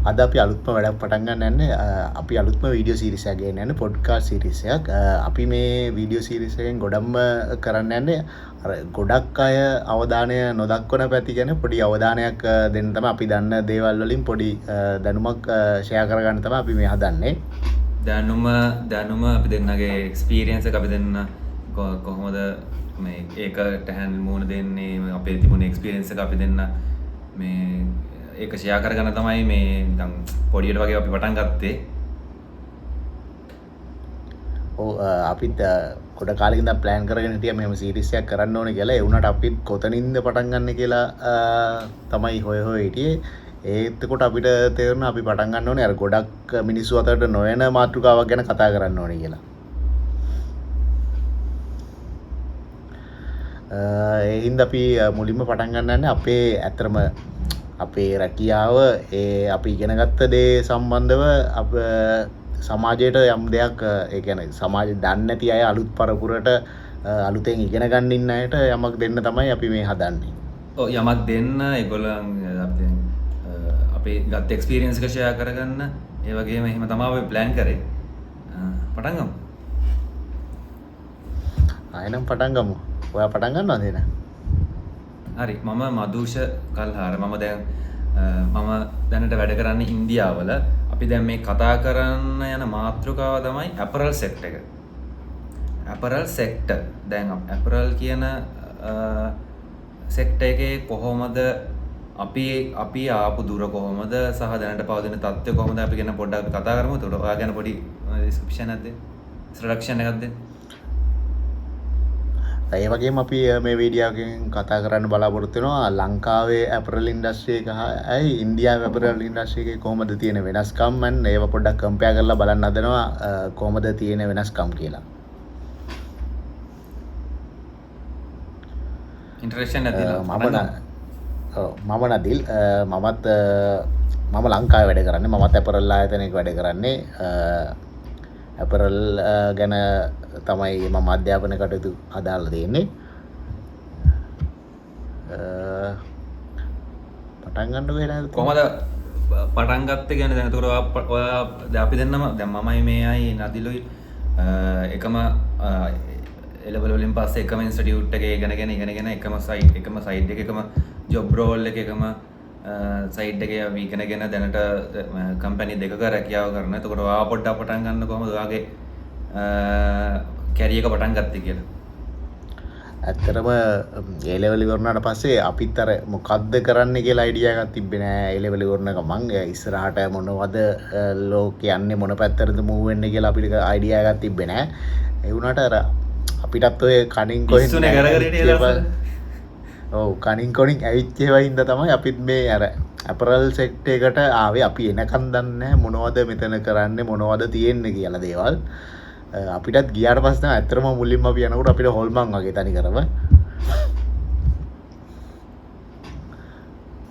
අද අපි අලුත්ම වැඩක් පටන් ගන්න යන්නේ අපි අලුත්ම වීඩියෝ සීරීස් එකක් ගෙන යන්නේ පොඩ්කාස්ට් සීරීස් එකක්. අපි මේ වීඩියෝ සීරීස් එකෙන් ගොඩක්ම කරන්න යන්නේ අර ගොඩක් අය අවධානය නොදක්වන පැති ගැන පොඩි අවධානයක් දෙන්න තමයි අපි දන්න දේවල් වලින් පොඩි දැනුමක් ෂෙයා කරගන්න තමයි අපි මේ හදන්නේ. දැනුම අපි දෙන්නගේ එක්ස්පීරියන්ස් එක අපි දෙන්න කොහොමද මේ ඒකට හැන්ඩල් මුණ දෙන්නේ අපේ තිබුණ එක්ස්පීරියන්ස් එක අපි දෙන්න මේ ඒක ෂෙයා කරගන්න තමයි මේ නිකන් පොඩියට වගේ අපි පටන් ගත්තේ. ඔව් අපිත් ගොඩ කාලෙක ඉඳන් ප්ලෑන් කරගෙන හිටියා මෙහෙම සීරීස් එකක් කරන්න ඕනේ කියලා. ඒ වුණාට අපිත් කොතනින්ද පටන් ගන්න කියලා තමයි හොය හිටියේ. ඒත් අපිට තේරුණා අපි පටන් ගන්න ඕනේ අර ගොඩක් මිනිස්සු අතරට නොයන මාතෘකාවක් ගැන කතා කරන්න ඕනේ කියලා. ඒ හින්දා අපි මුලින්ම පටන් ගන්නන්නේ අපේ ඇත්තම අපේ රැකියාව අපි ඉගෙන ගත්ත දේ සම්බන්ධව සමාජයට යම් දෙයක් ඒ කියන්නේ සමාජය දන්නේ නැති අය අලුත් පරපුරට අලුතෙන් ඉගෙන ගන්න ඉන්න අයට යමක් දෙන්න තමයි අපි මේ හදන්නේ. ඔව් යමක් දෙන්න ඒගොල්ලන් අපේ ගත්ත එක්ස්පීරියන්ස් එක ෂෙයා කරගන්න ඒ වගේම එහෙම තමයි අපි ප්ලෑන් කරේ. පටන් ගමු. ආයෙනම් පටන් ගමු. ඔයා පටන් ගන්නවද එන? හරි මම මදුෂ කල්හාර මම දැනට වැඩ කරන්නේ ඉන්දියාවල. අපි දැන් මේ කතා කරන්න යන මාතෘකාව තමයි ඇපරල් සෙක්ටර් එක. ඇපරල් සෙක්ටර් දැන් ඇපරල් කියන සෙක්ටර් එකේ කොහොමද අපි ආපු දුර කොහොමද සහ දැනට පවතින තත්ත්වය කොහොමද අපි ගැන පොඩ්ඩක් කතා කරමු. ඒකට ඔයා ගැන පොඩි ඩිස්ක්‍රිප්ෂන් එකක් දෙන්න. ඉන්ට්‍රොඩක්ෂන් එකක් දෙන්න. ඒ වගේම අපි මේ වීඩියෝ එකෙන් කතා කරන්න බලාපොරොත්තු වෙනවා ලංකාවේ ඇපරල් ඉන්ඩස්ට්‍රි එක හයි ඉන්දියාවේ ඇපරල් ඉන්ඩස්ට්‍රි එකේ කොහොමද තියෙන වෙනස්කම් මන් ඒව පොඩ්ඩක් කම්පෙයාර් කරලා බලන්න හදනවා කොහොමද තියෙන වෙනස්කම් කියලා. ඉන්ට්‍රොඩක්ෂන් එක දෙන්න. මම නදිල් මම ලංකාවේ වැඩ කරන්නේ මමත් ඇපරල් ආයතනයක වැඩ කරන්නේ ඇපරල් ගැන තමයි මම අධ්‍යාපන කටයුතු අදාළ තියෙන්නේ. පටන් ගන්න වෙලාව කොහමද පටන් ගත්තේ කියන්නේ දැන් එතකොට ඔයා අපි දෙන්නම දැන් මමයි මේයි නදිලුයි එකම එලෙවල් වලින් පස්සේ එකම ඉන්ස්ටිටියුට් එකේ ඉගෙනගෙන එකම සයිට් එකම ජොබ් රෝල් එකකම සයිට් එකේ අපි ඉගෙනගෙන දැනට කම්පැනි දෙකක රැකියාව කරනවා. එතකොට ඔයා පොඩ්ඩක් පටන් ගන්න කොහමද ඔයාගේ කැරියර් එක පටන් ගත්තේ කියලා. ඇත්තටම ඒ ලෙවල් ඉවරනාට පස්සේ අපිත් අර මොකද්ද කරන්න කියලා අයිඩියා එකක් තිබ්බේ නෑ. ඒ ලෙවල් ඉවරනක මං ඉස්සරහට මොනවද ලෝකෙ යන්නේ මොන පැත්තටද මූව් වෙන්නේ කියලා අපිට අයිඩියා එකක් තිබ්බේ නෑ. ඒ වුණාට අර අපිටත් ඔය කණින් කොහෙන් ඉස්සුනේ කරගෙන ඔව් කණින් කොණින් ඇවිත් ඒවා හින්දා තමයි අපිත් මේ අර ඇපරල් සෙක්ටර් එකට ආවේ. අපි එනකන් දන්නේ නැහැ මොනවද මෙතන කරන්නේ මොනවද තියෙන්නේ කියලා දේවල්. අපිටත් ගියාට පස්සේ තමයි ඇත්තටම මුලින්ම අපි යනකොට අපිට හොල්මන් වගේ තනි කරව.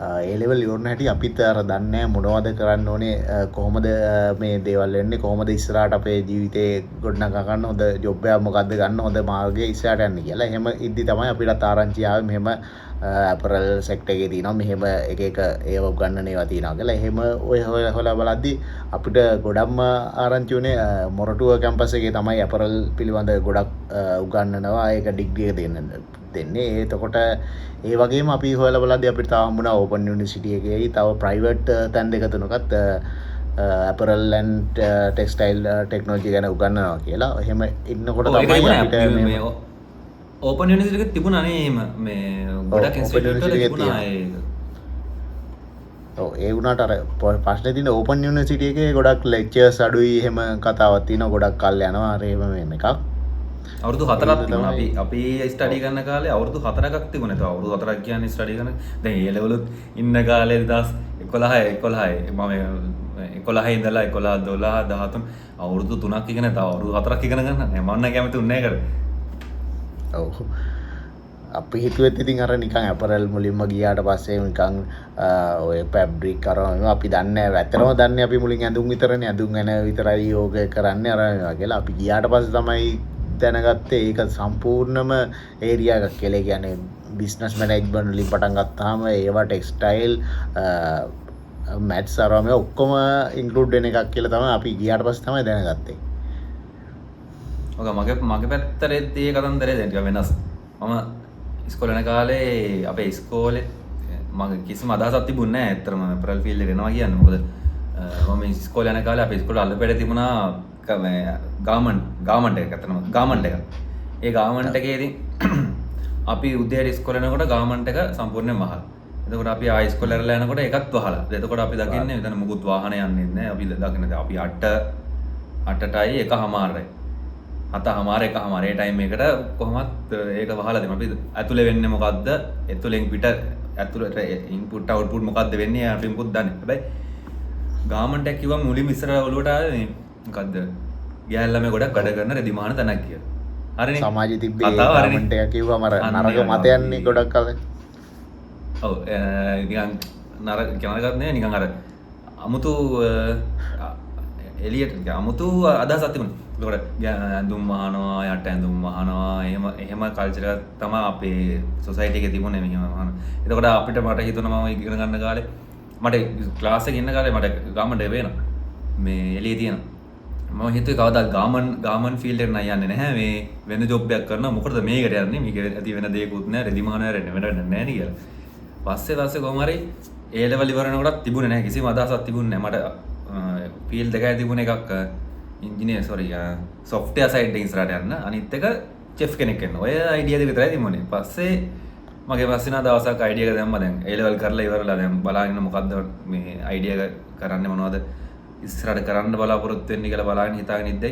ඒ ලෙවල් ඉවරන හැටි අපිත් අර දන්නේ නැහැ මොනවද කරන්න ඕනේ කොහොමද මේ දේවල් වෙන්නේ කොහොමද ඉස්සරහට අපේ ජීවිතේ ගොඩනගා ගන්න හොඳ ජොබ් එකක් මොකද්ද ගන්න හොඳ මාර්ගය ඉස්සරහට යන්නේ කියලා. එහෙම ඉද්දි තමයි අපිට ආරංචි ආවේ මෙහෙම ඇපරල් සෙක්ටර් එකේ තියෙනවා මෙහෙම එක ඒව උගන්නන ඒවා තියෙනවා කියලා. එහෙම ඔය හොයලා බලද්දි අපිට ගොඩක්ම ආරංචි උනේ මොරටුව කැම්පස් එකේ තමයි ඇපරල් පිළිබඳ ගොඩක් උගන්නනවා. ඒක ඩිග්‍රී එක දෙන්නේ. එතකොට ඒ වගේම අපි හොයලා බලද්දි අපිට තාම හම්බුණා ඕපන් යුනිවර්සිටි එකේ තව ප්‍රයිවට් තැන් දෙක තුනකත් ඇපරල් ඇන්ඩ් ටෙක්ස්ටයිල් ටෙක්නොලොජි ගැන උගන්වනවා කියලා. එහෙම ඉන්නකොට තමයි අපිට මේ ඕපන් යුනිවර්සිටි එකේ තිබුණා නේ මේ ගොඩක් ඉන්ස්ටිටියුට් වල තිබුණා ඒක. ඔව් ඒ වුණාට අර ප්‍රශ්නේ තියෙන ඕපන් යුනිවර්සිටි එකේ ගොඩක් ලෙක්චර්ස් අඩුයි එහෙම කතාවක් තියෙනවා ගොඩක් කල් යනවා අර එහෙම මේක. අවුරුදු 4ක් තිබුණා අපි ස්ටඩි කරන කාලේ අවුරුදු 4ක් තිබුණා. ඒක අවුරුදු 4ක් කියන්නේ ස්ටඩි කරන දැන් ඒ ලෙවලුත් ඉන්න කාලේ 2011 11 ඉඳලා 11 12 13 අවුරුදු 3ක් ඉගෙන තව අවුරුදු 4ක් ඉගෙන ගන්න. මම නම් කැමති උන්නේ නැහැ කරේ. ඔව් අපි හිතුවෙත් ඉතින් අර නිකන් ඇපරල් මුලින්ම ගියාට පස්සේ නිකන් ඔය ෆැබ්‍රික් කරනවා අපි දන්නේ නැහැ. ඇත්තටම දන්නේ අපි මුලින් ඇඳුම් විතරනේ ඇඳුම් ගැන විතරයි යෝග කරන්නේ අර කියලා. අපි ගියාට පස්සේ තමයි දැනගත්තේ ඒක සම්පූර්ණම ඒරියා එකක් කියලා. කියන්නේ බිස්නස් මැනේජ්මන්ට් වලින් පටන් ගත්තාම ඒවා ටෙක්ස්ටයිල් මැත්ස් අරම ඔක්කොම ඉන්කලුඩ් වෙන එකක් කියලා තමයි අපි ගියාට පස්සේ තමයි දැනගත්තේ. ඔක මගේ පැත්තරෙත් ඒ කතන්දරේ දැන් ටිකක් වෙනස්. මම ඉස්කෝලේ යන කාලේ අපේ ඉස්කෝලේ මගේ කිසිම අදහසක් තිබුණේ නැහැ ඇත්තටම ඇපරල් ෆීල්ඩ් එකට එනවා කියන්නේ. මොකද මම ඉස්කෝලේ යන කාලේ අපේ ඉස්කෝලේ අල්ලපෙඩ තිබුණා ගාමන්ට් එකක් අතනම ගාමන්ට් එකක්. ඒ ගාමන්ට් එකේ ඉතින් අපි උදේට ඉස්කෝලේ යනකොට ගාමන්ට් එක සම්පූර්ණයෙන් වහලා. එතකොට අපි ආයි ඉස්කෝලේ ඉරලා යනකොට ඒකත් වහලා. එතකොට අපි දකින්නේ මෙතන මුකුත් වාහන යන්නේ නැහැ. අපි දකින්නේ අපි 8ටයි 1:00යි. 7:00 1:00 ඒ ටයිම් එකට කොහොමත් ඒක වහලා දෙමු. අපි ඇතුලේ වෙන්නේ මොකද්ද? ඇතුලෙන් පිට ඇතුලට ඉන්පුට් අවුට්පුට් මොකද්ද වෙන්නේ? අපි ඉන්පුට් දාන්නේ. හැබැයි ගාමන්ට් එක කිව්වම මුලින්ම ඉස්සර ඔළුවට ආවේ මොකද්ද? ගෑල් ළමයි ගොඩක් වැඩ කරන රෙදිමාන තැනක් කියලා. හරිනේ. සමාජෙ තිබ්බේ ගාමන්ට් එක කිව්වම අර නරක මතයන්නේ ගොඩක් කල. ඔව් නිකන් නරක නේ නිකන් අර අමුතු එලියට අමුතු අදහසක් තිබුණා. ඒකට ඇඳුම් මහනවා යට ඇඳුම් මහනවා එහෙම කල්චර් එකක් තමයි අපේ සොසයිටි එකේ තිබුණේ මෙහෙම මහන. එතකොට අපිට මට හිතුණා මම ඉගෙන ගන්න කාලේ මට ක්ලාස් එකේ ඉන්න කාලේ මට ගාමන්ට් එක පේනවා. මේ එළියේ තියෙනවා. මම හිතුවේ කවදාවත් ගාමන් ෆීල්ඩ් එකට නෑ යන්නේ නැහැ. මේ වෙන ජොබ් එකක් කරනවා. මොකටද මේකට යන්නේ? මේක ඇති වෙන දෙයක්වත් නෑ. රෙදි මහනවා රෙන්න වැඩ නෑ නේ කියලා. පස්සේ කොහොම හරි ඒ ලෙවල් ඉවර වෙනකොටත් තිබුණේ නැහැ. කිසිම අදහසක් තිබුණේ නැහැ. මට ෆීල්ඩ් එකයි තිබුණ එකක් ඉංජිනේර් සොෆ්ට්වෙයාර් සයිඩ් එකේ ඉස්සරහට යන්න. අනිත් එක චෙෆ් කෙනෙක් වෙන්න. ඔය අයිඩියා දෙක විතරයි තිබුණේ. පස්සේ මගේ පස්සේ දවසක් අයිඩියා එක දැම්මා. දැන් ඒ ලෙවල් කරලා ඉවරලා දැන් බලන්න මොකද්ද මේ අයිඩියා එක කරන්නේ මොනවද ඉස්සරහට කරන්න බලාපොරොත්තු වෙන්නේ කියලා බලන්න හිතාගෙන ඉද්දි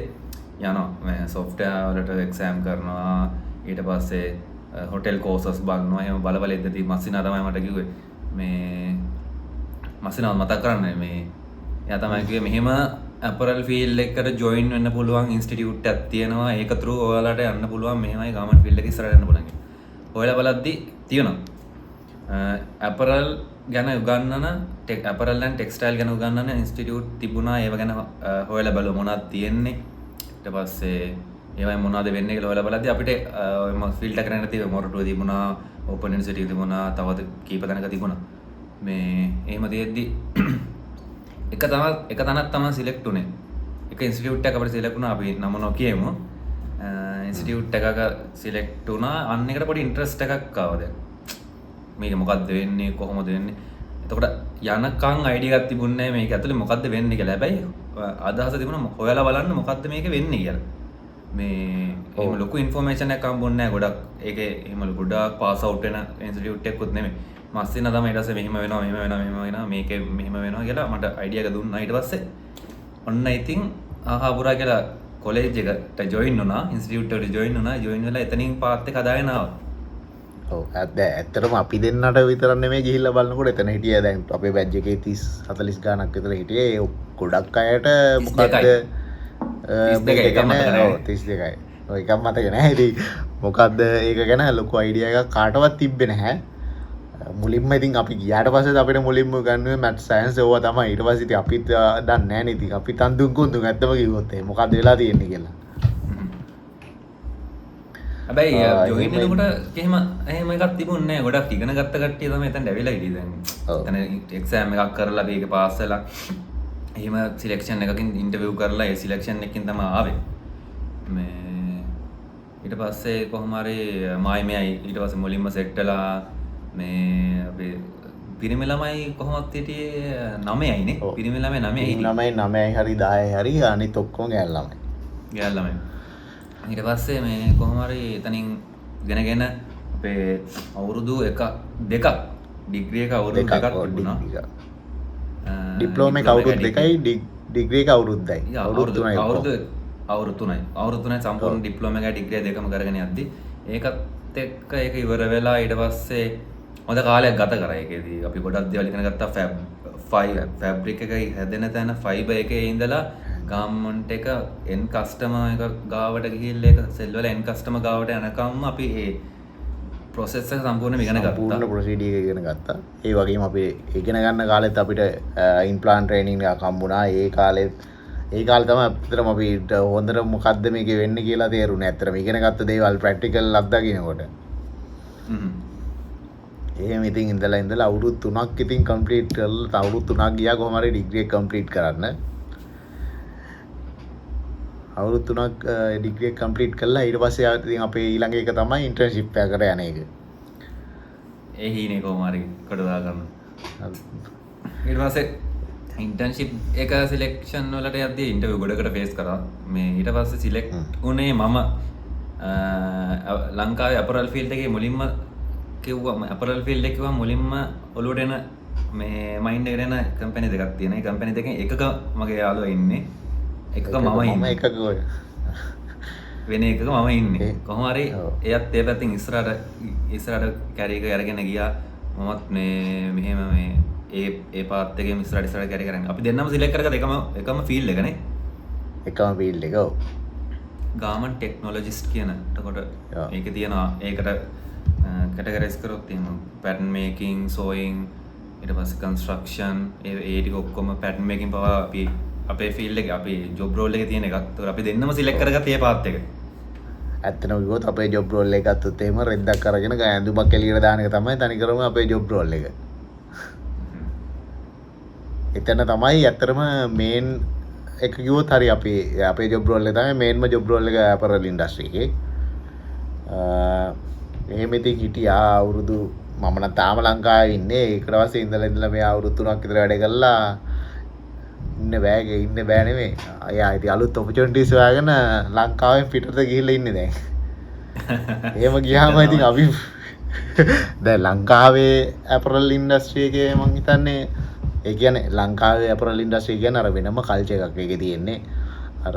යනවා. මේ සොෆ්ට්වෙයාර් වලට එක්සෑම් කරනවා. ඊට පස්සේ හොටෙල් කෝසස් බලනවා. එහෙම බල ඉද්දි මස්සිනා තමයි මට කිව්වේ මේ මස්සිනා මතක් කරන්නේ මේ එයා තමයි කිව්වේ මෙහෙම ඇපරල් ෆීල්ඩ් එකකට ජොයින් වෙන්න පුළුවන් ඉන්ස්ටිටියුට් එකක් තියෙනවා. ඒක through ඔයාලට යන්න පුළුවන් මෙහෙමයි ගාමන්ට් ෆීල්ඩ් එක ඉස්සරහට යන්න පුළුවන් කියලා. ඔයාලා බලද්දි තියෙනවා. ඇපරල් ගැන උගන්වන ඇපරල් and ටෙක්ස්ටයිල් ගැන උගන්වන ඉන්ස්ටිටියුට් තිබුණා. ඒව ගැන හොයලා බලුවා මොනවද තියෙන්නේ. ඊට පස්සේ ඒවයි මොනවද වෙන්නේ කියලා හොයලා බලද්දි අපිට ඔය ෆීල්ඩ් එක කරන්න තියෙන මොරටුව තිබුණා, ඕපන් යුනිවර්සිටි තිබුණා, තවත් කීප තැනක තිබුණා. මේ එහෙම තියෙද්දි එක තැනක් තමයි සිලෙක්ට් උනේ. එක ඉන්ස්ටිටියුට් එකක් අපිට සිලෙක්ට් වුණා. අපි නම නොකියමු. ඉන්ස්ටිටියුට් එකක සිලෙක්ට් වුණා. අන්න එකට පොඩි ඉන්ට්‍රස්ට් එකක් ආවා දැන්. මේක මොකද්ද වෙන්නේ කොහොමද වෙන්නේ? එතකොට යනකම් අයිඩියා එකක් තිබුණේ නැහැ මේක ඇතුලේ මොකද්ද වෙන්නේ කියලා. හැබැයි අදහස තිබුණා හොයලා බලන්න මොකද්ද මේක වෙන්නේ කියලා. මේ එහෙම ලොකු ඉන්ෆෝමේෂන් එකක් හම්බුන්නේ නැහැ ගොඩක්. ඒකේ එහෙම ගොඩක් පාස් අවුට් වෙන ඉන්ස්ටිටියුට් එකකුත් නෙමෙයි. මස්සිනා තමයි ඊට පස්සේ මෙහෙම වෙනවා මේකේ මෙහෙම වෙනවා කියලා මට අයිඩියා එක දුන්නා. ඊට පස්සේ ඔන්න ඉතින් ආහාපුරා කියලා කොලෙජ් එකට ජොයින් වුණා. ඉන්ස්ටිටියුට් එකට ජොයින් වුණා. ජොයින් වෙලා එතනින් පාත් එක හදාගෙන ආවා. ඔව් ඇත්තටම අපි දෙන්නට විතරක් නෙමෙයි ගිහිල්ලා බලනකොට එතන හිටියේ දැන් අපේ බැජ් එකේ 30 40 ගාණක් විතර හිටියේ. ඒ ගොඩක් අයට මොකද්ද 32යි. ඔය එකක් මතක නැහැ. ඉතින් මොකද්ද ඒක ගැන ලොකු අයිඩියා එකක් කාටවත් තිබ්බේ නැහැ. මුලින්ම ඉතින් අපි ගියාට පස්සේ අපිට මුලින්ම ගන්නුවේ මැත්ස් සයන්ස් ඒවා තමයි. ඊට පස්සේ ඉතින් අපිත් දන්නේ නැහැ නේ. ඉතින් අපි තන්දුම් කුන්දුම් ඇත්තම කිව්වොත් එහෙනම් මොකද්ද වෙලා තියෙන්නේ කියලා. හැබැයි ජොයින් වෙනකොට එහෙම එකක් තිබුණේ නැහැ. ගොඩක් ඉගෙන ගත්ත කට්ටිය තමයි එතනට ඇවිල්ලා හිටියේ දැන්. එතන එක්සෑම් එකක් කරලා මේක පාස් වෙලා එහෙම සිලෙක්ෂන් එකකින් ඉන්ටර්විව් කරලා ඒ සිලෙක්ෂන් එකකින් තමයි ආවේ. මේ ඊට පස්සේ කොහොම හරි මායි මෙයි ඊට පස්සේ මුලින්ම සෙට් වෙලා මේ අපේ පිරිමි ළමයි කොහොමද හිටියේ 9යි නේ. පිරිමි ළමයි 9යි හිටියේ. 9යි හරි 10යි හරි අනිත් ඔක්කොම ගෑල් ළමයි. ගෑල් ළමයි. ඊට පස්සේ මේ කොහොම හරි එතනින් ඉගෙනගෙන අපේ අවුරුදු දෙකක් ඩිග්‍රී එක අවුරුදු දෙකක් තිබුණා. ඩිප්ලෝමා එක අවුරුදු දෙකයි ඩිග්‍රී එක අවුරුද්දයි. අවුරුදු 3යි. අවුරුදු 3යි සම්පූර්ණ ඩිප්ලෝමා එකයි ඩිග්‍රී දෙකම කරගෙන යද්දි ඒකත් එක්ක ඒක ඉවර වෙලා ඊට පස්සේ හොඳ කාලයක් ගත කරා. ඒකේදී අපි ගොඩක් දේවල් ඉගෙන ගත්තා. ෆැබ්‍රික් එකයි හැදෙන තැන ෆයිබර් එකේ ඉඳලා ගාමන්ට් එක එන් කස්ටමර් එක ගාවට ගිහිල්ලා ඒක සෙල් වල එන් කස්ටමර් ගාවට යනකම් අපි ඒ ප්‍රොසෙස් එක සම්පූර්ණයෙන්ම ඉගෙන ගත්තා. සම්පූර්ණ ප්‍රොසීඩියර් එක ඉගෙන ගත්තා. ඒ වගේම අපි ඉගෙන ගන්න කාලෙත් අපිට ඉම්ප්ලාන්ට් ට්‍රේනින් එකක් හම්බුණා. ඒ කාලේ තමයි අත්‍තරම අපිට හොඳට මොකද්ද මේකේ වෙන්නේ කියලා තේරුණේ. අත්‍තරම ඉගෙන ගත්ත දේවල් ප්‍රැක්ටිකල් අත්දකින්නකොට. එහෙම ඉතින් ඉඳලා අවුරුදු 3ක් ඉතින් කම්ප්ලීට් කරලා තව අවුරුදු 3ක් ගියා කොහොම හරි ඩිග්‍රී එක කම්ප්ලීට් කරන්න. අවුරුදු 3ක් ඩිග්‍රී එක කම්ප්ලීට් කළා ඊට පස්සේ ඉතින් අපේ ඊළඟ එක තමයි ඉන්ටර්න්ෂිප් එකකට යන එක. ඒ හීනේ කොහොම හරි කොට දා ගන්න. ඊට පස්සේ ඉන්ටර්න්ෂිප් එක සිලෙක්ෂන් වලට යද්දී ඉන්ටර්විව් ගොඩකට ෆේස් කරා. මේ ඊට පස්සේ සිලෙක්ට් උනේ මම ලංකාවේ අපරල් ෆීල්ඩ් එකේ මුලින්ම කිව්වා අපරල් ෆීල්ඩ් එක කිව්වා මුලින්ම ඔලුවට එන මේ මයින්ඩ් එකට එන කම්පැනි දෙකක් තියෙනවා. ඒ කම්පැනි දෙකෙන් එකක මගේ යාළුවා ඉන්නේ. එකක මම ඉන්නේ. එකක ඔය වෙන එකක මම ඉන්නේ. කොහොම හරි එයත් ඒ පැත්තෙන් ඉස්සරහට කැරි එක අරගෙන ගියා. මමත් මේ මෙහෙම මේ ඒ පාත් එකේ ඉස්සරහට කැරි කරගෙන අපි දෙන්නම සිලෙක්ට් කරගත්ත එකම ෆීල්ඩ් එකනේ. එකම ෆීල්ඩ් එක. ඔව්. ගාමන් ටෙක්නොලොජිස්ට් කියන. එතකොට ඒකේ තියෙනවා ඒකට කැටගරයිස් කරොත් තියෙනවා පැටර්න් මේකින්, සෝයින්, ඊට පස්සේ කන්ස්ට්‍රක්ෂන් ඒ ටික ඔක්කොම පැටර්න් මේකින් පවා අපි අපේ ෆීල්ඩ් එකේ අපේ ජොබ් රෝල් එකේ තියෙන එකක්. ඒතකොට අපි දෙන්නම සිලෙක්ට් කරගත්තේ මේ පාත් එක. ඇත්තටම කිව්වොත් අපේ ජොබ් රෝල් එක ගත්තොත් එහෙම රෙද්දක් අරගෙන ඇඳුමක් එළියට දාන එක තමයි තනිකරම අපේ ජොබ් රෝල් එක. එතන තමයි ඇත්තටම මේන් එක කිව්වොත් හරි අපේ ජොබ් රෝල් එක තමයි මේන්ම ජොබ් රෝල් එක අපරල් ඉන්ඩස්ට්‍රි එකේ. එහෙම ඉතින් හිටියා අවුරුදු මම නම් තාම ලංකාවේ ඉන්නේ. ඊට පස්සේ ඉඳලා මේ අවුරුදු 3ක් විතර වැඩ කළා. ඉන්න බෑ නෙමෙයි. අයියා ඉතින් අලුත් ඔපචුනිටිස් හොයාගෙන ලංකාවෙන් පිටට ගිහිල්ලා ඉන්නේ දැන්. එහෙම ගියාම ඉතින් අපි දැන් ලංකාවේ අපරල් ඉන්ඩස්ට්‍රි එකේ මං හිතන්නේ ඒ කියන්නේ ලංකාවේ අපරල් ඉන්ඩස්ට්‍රි කියන්නේ අර වෙනම කල්චර් එකක් ඒකේ තියෙන්නේ. අර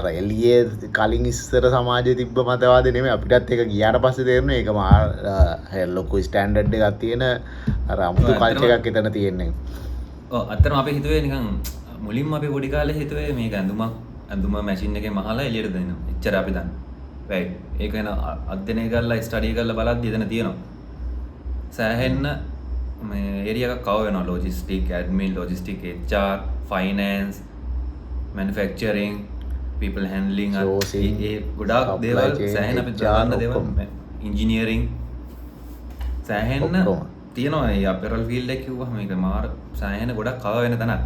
එළියේ කලින් ඉස්සර සමාජයේ තිබ්බ මතවාද නෙමෙයි අපිටත් ඒක ගියාට පස්සේ තේරුණා ඒක මහා ලොකු ස්ටෑන්ඩඩ් එකක් තියෙන අර අමුතු කල්චර් එකක් එතන තියෙන්නේ. ඔව් අත්‍තරම අපි හිතුවේ නිකන් මුලින්ම අපි පොඩි කාලේ හිතුවේ මේක ඇඳුම මැෂින් එකේ මහලා එළියට දෙනවා. එච්චර අපි දන්නේ. right. ඒක වෙන අධ්‍යයනය කරලා ස්ටඩි කරලා බලද්දි එතන තියෙනවා. සෑහෙන්න මේ ඒරියා එකක් කව වෙනවා logistic, admin, logistic, HR, finance, manufacturing, people handling ඒ ගොඩාක් දේවල් සෑහෙන අපි දාන්න දේවල් ඉන්ජිනියරින් සෑහෙන්න තියෙනවා. ඒ අපරල් ෆීල්ඩ් එක කිව්වම මේක මාර සෑහෙන ගොඩක් කව වෙන තැනක්.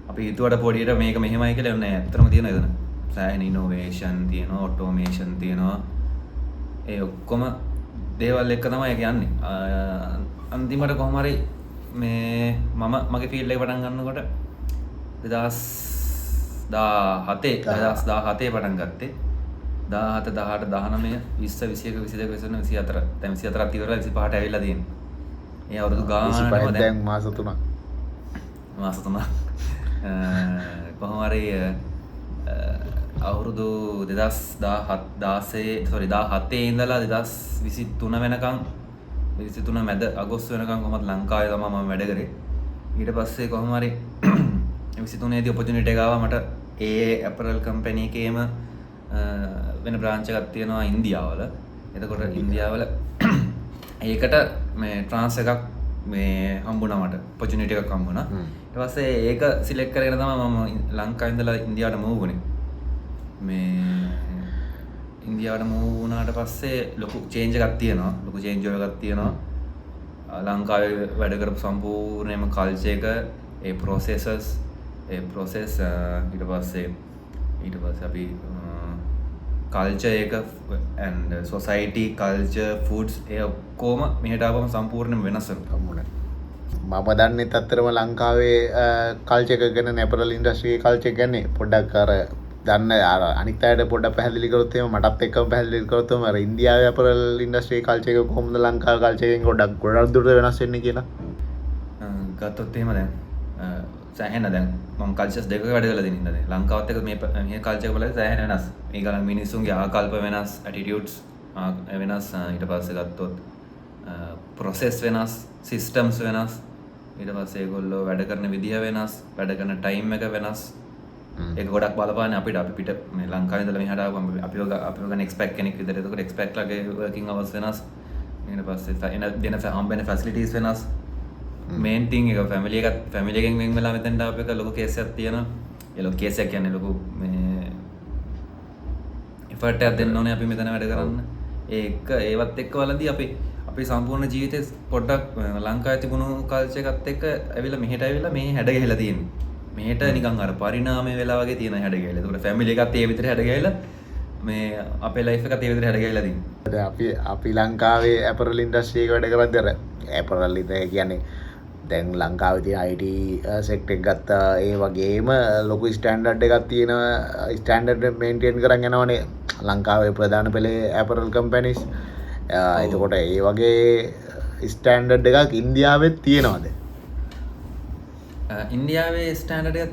අපි හිතුවට පොඩියට මේක මෙහෙමයි කියලා නෑ. ඇත්තටම තියෙනවා එතන. සෑහෙන ඉනෝවේෂන් තියෙනවා, ඔටෝමේෂන් තියෙනවා. ඒ ඔක්කොම දේවල් එක තමයි ඒක යන්නේ. අන්තිමට කොහොම හරි මේ මගේ ෆීල්ඩ් එක පටන් ගන්නකොට 2017 පටන් ගත්තේ. 17 18 19 20 21 22 23 24 දැන් 24ක් ඉවරලා 25ට ඇවිල්ලා තියෙනවා. ඒ අවුරුදු ගානම දැන් මාස 3ක් කොහොම හරි අවුරුදු 2017 ඉඳලා 2023 වෙනකන් 23 මැද අගෝස්තු වෙනකන් කොහොමද ලංකාවේ තමයි මම වැඩ කරේ. ඊට පස්සේ කොහොම හරි 23 දී ඔපචුනිටි එක ආවා මට ඒ අපරල් කම්පැනි එකේම වෙන බ්‍රාන්ච් එකක් තියෙනවා ඉන්දියාවල. එතකොට ඉන්දියාවල ඒකට මේ ට්‍රාන්ස් එකක් මේ හම්බුණා මට ඔපචුනිටි එකක් හම්බුණා. ඊට පස්සේ ඒක සිලෙක්ට් කරගෙන තමයි මම ලංකාවේ ඉඳලා ඉන්දියාවට මූව් වුණේ. මේ ඉන්දියාවට මූව් වුණාට පස්සේ ලොකු චේන්ජ් එකක් තියෙනවා. ලොකු චේන්ජ් එකක් තියෙනවා. ලංකාවේ වැඩ කරපු සම්පූර්ණයෙන්ම කල්චර් එක, ඒ ප්‍රොසෙස් ඊට පස්සේ අපි කල්චර් එක and society culture foods ඒ ඔක්කොම මෙහෙට ආවම සම්පූර්ණයෙන්ම වෙනස් වෙනවා. මම දන්නේ අත්‍තරම ලංකාවේ කල්චර් එක ගැන අපරල් ඉන්ඩස්ට්‍රි එකේ කල්චර් ගැන පොඩ්ඩක් අර දන්න අනිත් අයට පොඩ්ඩක් පැහැදිලි කරොත් එහෙම මටත් එක්කම පැහැදිලි කරොත් එහෙම අර ඉන්දියාවේ අපරල් ඉන්ඩස්ට්‍රි කල්චර් එක කොහොමද ලංකාවේ කල්චර් එකෙන් ගොඩක් දුරට වෙනස් වෙන්නේ කියලා ගත්තොත් එහෙම දැන් සෑහෙන දැන් මම කල්චර්ස් දෙකක වැඩ කරලා තියෙන ඉඳලා ලංකාවත් එක්ක මේ කල්චර් එක බලද්දී සෑහෙන වෙනස්. මේගොල්ලන් මිනිස්සුන්ගේ ආකල්ප වෙනස්, ඇටිටියුඩ්ස් වෙනස්. ඊට පස්සේ ගත්තොත් ප්‍රොසෙස් වෙනස්, සිස්ටම්ස් වෙනස්. ඊට පස්සේ ඒගොල්ලෝ වැඩ කරන විදිහ වෙනස්, වැඩ කරන ටයිම් එක වෙනස්. ඒක ගොඩක් බලපාන්නේ අපිට. අපි පිට මේ ලංකාවේ ඉඳලා මෙහාට ආවම අපිව ගන්න එක්ස්පෙක්ට් කෙනෙක් විදිහට. ඒකට එක්ස්පෙක්ට් ලගේ වර්කින් අවර්ස් වෙනස්. ඊට පස්සේ දෙන හම්බෙන ෆැසිලිටිස් වෙනස්. මේන් තින් එක ෆැමිලි එකෙන් වෙන් වෙලා මෙතෙන්ට ආපු එක ලොකු කේස් එකක් තියෙනවා. ඒ ලොකු කේස් එක කියන්නේ ලොකු මේ එෆර්ට් එකක් දෙන්න ඕනේ අපි මෙතන වැඩ කරන්න. ඒක ඒවත් එක්ක වලදී අපි අපි සම්පූර්ණ ජීවිතේ පොඩ්ඩක් ලංකාවේ තිබුණු කල්චර් එකත් එක්ක ඇවිල්ලා මෙහෙට ඇවිල්ලා මේ හැඩ ගහලා තියෙන්නේ. මෙහෙට නිකන් අර පරිණාමය වෙලා වගේ තියෙන හැඩ ගහලා. ඒකට ෆැමිලි එකත් ඒ විදිහට හැඩ ගහලා මේ අපේ ලයිෆ් එකත් ඒ විදිහට හැඩ ගහලා තියෙනවා. අපි ලංකාවේ ඇපරල් ඉන්ඩස්ට්‍රි එක වැඩ කරද්දී අර ඇපරල් ඉතින් කියන්නේ දැන් ලංකාවේ තියෙන IT සෙක්ටර් එක ගත්තා ඒ වගේම ලොකු ස්ටෑන්ඩඩ් එකක් තියෙනවා ස්ටෑන්ඩඩ් මේන්ටේන් කරන් යනවනේ ලංකාවේ ප්‍රධාන පෙළේ ඇපරල් කම්පැනිස්. එතකොට ඒ වගේ ස්ටෑන්ඩඩ් එකක් ඉන්දියාවෙත් තියෙනවද? ඉන්දියාවේ ස්ටෑන්ඩඩ් එක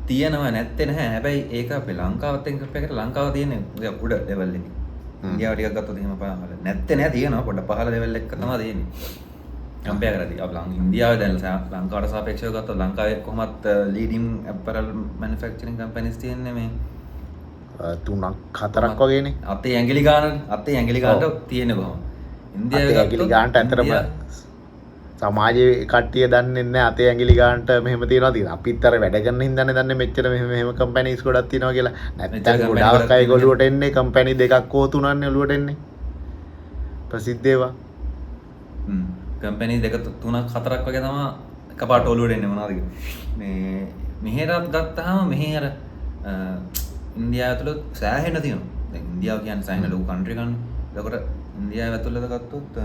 තියෙනවා නැත්තේ නැහැ. හැබැයි ඒක අපේ ලංකාවත් එක්ක කම්පෙයාර් කරලා ලංකාව තියෙන්නේ උඩ ලෙවල් එකේ. ඉන්දියාව ටිකක් ගත්තොත් එහෙම පහළ නැත්තේ නෑ තියෙනවා පොඩ්ඩක් පහළ ලෙවල් එකක තමයි තියෙන්නේ. කම්පෙයාර් කරද්දී අපි ඉන්දියාවේ දැන් ලංකාවට සාපේක්ෂව ගත්තොත් ලංකාවේ කොහොමත් ලීඩින් ඇපරල් මැනුෆැක්චරින් කම්පැනිස් තියෙන්නේ මේ 3-4ක් වගේනේ. අතේ ඇඟිලි ගානට තියෙන්නේ කොහොමද? ඉන්දියාවේ ඇඟිලි ගානට ඇතරම සමාජයේ කට්ටිය දන්නේ නැහැ අතේ ඇඟිලි ගානට මෙහෙම තියනවා තියෙනවා. අපිත් අර වැඩ කරන හින්දානේ දන්නේ මෙච්චර මෙහෙම කම්පැනිස් ගොඩක් තියෙනවා කියලා. නැත්නම් ගොඩාක් අය ගොළුවට එන්නේ කම්පැනි දෙකක් හෝ තුනක්නේ ඔළුවට එන්නේ. ප්‍රසිද්ධ ඒවා. කම්පැනි දෙක තුනක් හතරක් වගේ තමයි එකපාරට ඔළුවට එන්නේ මොනවද මේ මෙහෙරත් ගත්තාම මෙහෙ අර ඉන්දියාව ඇතුළත සෑහෙන තියෙනවා. දැන් ඉන්දියාව කියන්නේ සෑහෙන ලොකු කන්ට්‍රි එකක්. ඒකට ඉන්දියාව ඇතුළත ගත්තොත්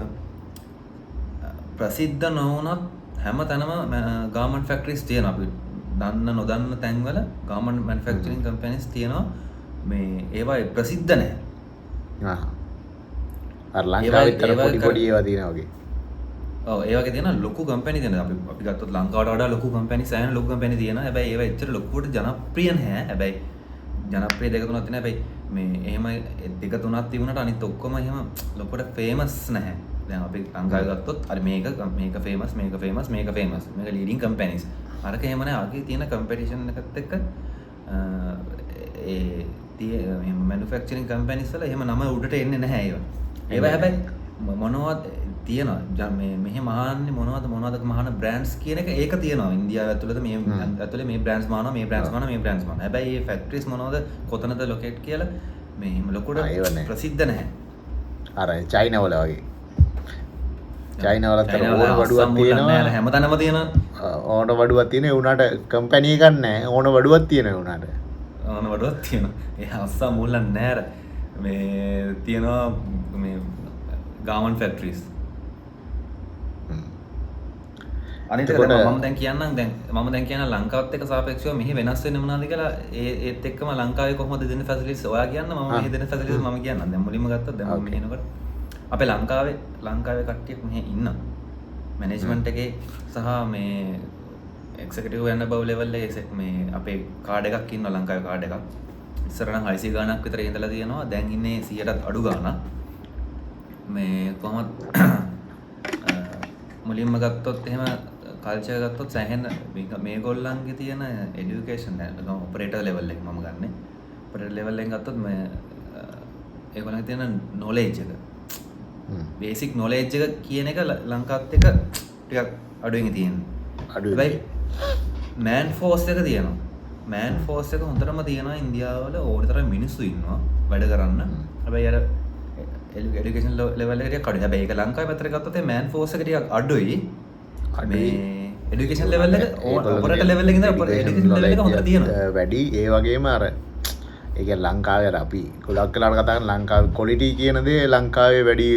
ප්‍රසිද්ධ නොවුනත් හැම තැනම ගාමන්ට් ෆැක්ටරිස් තියෙනවා. අපි දන්න නොදන්න තැන්වල ගාමන්ට් මැනුෆැක්චරින් කම්පැනිස් තියෙනවා. මේ ඒවා ප්‍රසිද්ධ නැහැ. අර ලංකාවෙත් අර පොඩි ඒවා තියෙනවා වගේ. ඔව් ඒ වගේ තියෙන ලොකු කම්පැනි තියෙනවා. අපි ගත්තොත් ලංකාවට වඩා ලොකු කම්පැනි සෑහෙන ලොකු කම්පැනි තියෙනවා. හැබැයි ඒවා එච්චර ලොකුවට ජනප්‍රිය නැහැ. හැබැයි ජනප්‍රිය දෙක තුනක් තියෙනවා. හැබැයි මේ එහෙම දෙක තුනක් තිබුණාට අනිත් ඔක්කොම එහෙම ලොකුවට ෆේමස් නැහැ. දැන් අපි ලංකාවේ ගත්තොත් අර මේක ෆේමස් මේක ලීඩින් කම්පැනිස්. අරක එහෙම නැහැ. අරකේ තියෙන කම්පිටිෂන් එකත් එක්ක ඒ මැනුෆැක්චරින් කම්පැනිස් වල එහෙම නම උඩට එන්නේ නැහැ ඒවා. ඒවා හැබැයි මොනවද තියෙනවා මෙහෙ මහන්නේ මොනවද මහන බ්‍රෑන්ඩ්ස් කියන එක ඒක තියෙනවා ඉන්දියාව ඇතුළත මේ ඇතුළේ මේ බ්‍රෑන්ඩ්ස් මහනවා හැබැයි මේ ෆැක්ටරිස් මොනවද කොතනද ලොකේට් කියලා මේ එහෙම ලොකුට ප්‍රසිද්ධ නැහැ. අර චයිනා වල වගේ චයිනා වලත් ඕන වඩුවක් තියෙනවා හැමතැනම තියෙනවා. ඕන වඩුවක් තියෙන ඒ උනාට කම්පැනි එකක් නැහැ. ඕන වඩුවක් තියෙන ඒ උනාට ඕන වඩුවක් තියෙනවා. ඒ අස්සා මුල්ලන් නැහැ. මේ තියෙනවා මේ ගාමන්ට් ෆැක්ටරිස්. අනිත් එක මම දැන් කියන්න ලංකාවත් එක්ක සාපේක්ෂව මෙහි වෙනස් වෙන්නේ මොනවද කියලා ඒත් එක්කම ලංකාවේ කොහොමද දෙන ෆැසිලිටිස් ඔයා කියන්න මම මෙහි දෙන ෆැසිලිටිස් මම කියන්නම්. දැන් මුලින්ම ගත්තොත් දැන් මම මෙහෙනකොට අපේ ලංකාවේ කට්ටියක් මෙහි ඉන්නවා. මැනේජ්මන්ට් එකේ සහ මේ එක්සිකියුටිව් යන බව ලෙවල් එකේ මේ අපේ කාඩ් එකක් ඉන්නවා ලංකාවේ කාඩ් එකක්. ඉස්සර නම් 600 ගාණක් විතර ඉඳලා තියෙනවා. දැන් ඉන්නේ 100ටත් අඩු ගාණක්. මේ කොහොමද මුලින්ම ගත්තොත් එහෙම කල්චර් ගත්තොත් සෑහෙන මේගොල්ලන්ගේ තියෙන এডুকেෂන් එක ඔපරේටර් ලෙවල් එක මම ගන්නෙ. ඔපරේටර් ලෙවල් එකෙන් ගත්තොත් මේ ඒගොල්ලන්ගේ තියෙන නොලෙජ් එක බේසික් නොලෙජ් එක කියන එක ලංකාවත් එක ටිකක් අඩුවෙන් තියෙන්නේ. අඩුයි. මෑන් ෆෝස් එක තියෙනවා. මෑන් ෆෝස් එක හොඳටම තියෙනවා ඉන්දියාව වල ඕන තරම් මිනිස්සු ඉන්නවා වැඩ කරන්න. හැබැයි අර එඩුකේෂන් ලෙවල් එක ටිකක් අඩුයි. හැබැයි ඒක ලංකාවේ පැත්තට ගත්තොත් ඒ මෑන් ෆෝස් එක ටිකක් අඩුයි. මේ එඩුකේෂන් ලෙවල් එක ඔපරේටර් ලෙවල් එකේ ඉඳලා එඩුකේෂන් ලෙවල් එක හොඳට තියෙනවා. වැඩි ඒ වගේම අර ඒක ලංකාවේ අර අපි ගොඩක් වෙලාවට කතා කරන ලංකාවේ ක්වොලිටි කියන දේ ලංකාවේ වැඩි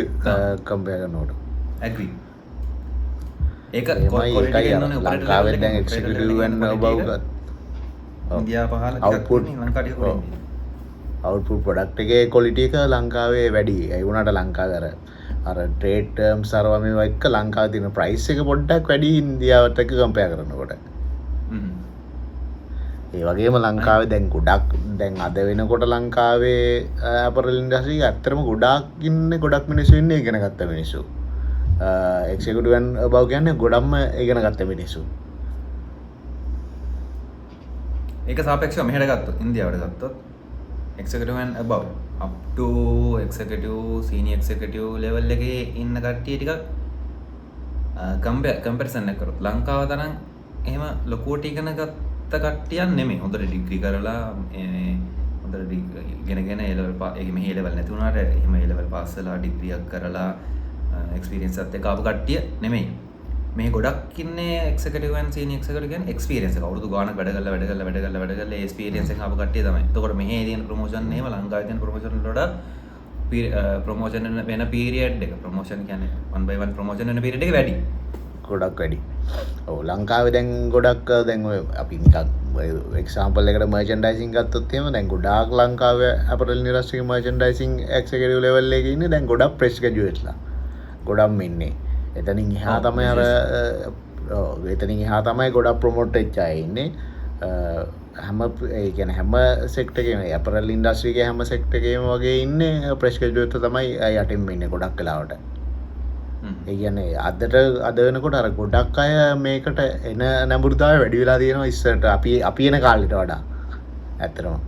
කම්පෙයාර් කරනකොට. ඇග්‍රී. ඒක ක්වොලිටි කියන්නේ ලංකාවේ දැන් එක්සිකියුටිව් වෙන්න බව ඉන්දියාව පහළ අවුට්පුට් ලංකාවට කොහොමද? අවුට්පුට් ප්‍රොඩක්ට් එකේ ක්වොලිටි එක ලංකාවේ වැඩි. ඒ වුණාට ලංකාවේ අර ට්‍රේඩ් ටර්ම්ස් අරවා මේවා එක්ක ලංකාවේ තියෙන ප්‍රයිස් එක පොඩ්ඩක් වැඩි ඉන්දියාවට එක්ක කම්පෙයාර් කරනකොට. ඒ වගේම ලංකාවේ දැන් ගොඩක් දැන් අද වෙනකොට ලංකාවේ ඇපරල් ඉන්ඩස්ට්‍රි එක ඇත්තටම ගොඩක් මිනිස්සු ඉන්නේ ඉගෙන ගත්ත මිනිස්සු. එක්සිකියුටිව් වන් බව කියන්නේ ගොඩක්ම ඉගෙන ගත්ත මිනිස්සු. ඒක සාපේක්ෂව මෙහෙට ගත්තොත් ඉන්දියාවට ගත්තොත් executive one above up to executive senior executive level එකේ ඉන්න කට්ටිය ටිකක් කම්පැරිසන් එක කරොත් ලංකාව තරම් එහෙම ලොකුවට ඉගෙන ගත්ත කට්ටියක් නෙමෙයි. හොඳට ඩිග්‍රී කරලා හොඳට ඉගෙනගෙන ඒ ලෙවල් ඒ මෙහි ලෙවල් නැති වුණාට එහෙම ඒ ලෙවල් පාස් වෙලා ඩිග්‍රියක් කරලා එක්ස්පීරියන්ස් එකත් එක්ක ආපු කට්ටිය නෙමෙයි. මේ ගොඩක් ඉන්නේ එක්සිකියුටිව් ඇන්ඩ් සීනියර් එක්සිකියුටිව් කියන්නේ එක්ස්පීරියන්ස් එක. අවුරුදු ගාණක් වැඩ කරලා ඒ එක්ස්පීරියන්ස් එකෙන් ආපු කට්ටිය තමයි. එතකොට මෙහි තියෙන ප්‍රොමෝෂන් එහෙම ලංකාවේ තියෙන ප්‍රොමෝෂන් වලට ප්‍රොමෝෂන් වෙන පීරියඩ් එක ප්‍රොමෝෂන් කියන්නේ 1 by 1 ප්‍රොමෝෂන් වෙන පීරියඩ් එක වැඩි. ගොඩක් වැඩි. ඔව් ලංකාවේ දැන් ගොඩක් දැන් ඔය අපි නිකන් එක්සාම්පල් එකකට මර්චන්ඩයිසින් ගත්තොත් එහෙම දැන් ගොඩාක් ලංකාවේ අපරල් ඉන්ඩස්ට්‍රි එකේ මර්චන්ඩයිසින් එක්සිකියුටිව් ලෙවල් එකේ ඉන්නේ දැන් ගොඩක් ෆ්‍රෙෂ් ග්‍රැජුවේට්ස්ලා. ගොඩක් ඉන්නේ. එතනින් එහා තමයි අර එතනින් එහා තමයි ගොඩක් ප්‍රොමෝට් වෙච්ච අය ඉන්නේ. හැම ඒ කියන්නේ හැම සෙක්ටර් එකේම අපරල් ඉන්ඩස්ට්‍රි එකේ හැම සෙක්ටර් එකේම වගේ ඉන්නේ ෆ්‍රෙෂ් ග්‍රැජුවේට්ස් තමයි යටින්ම ඉන්නේ ගොඩක් වෙලාවට. ඒ කියන්නේ අද වෙනකොට අර ගොඩක් අය මේකට එන නැඹුරුතාවය වැඩි වෙලා තියෙනවා ඉස්සරට අපි එන කාලෙට වඩා. ඇත්තටම.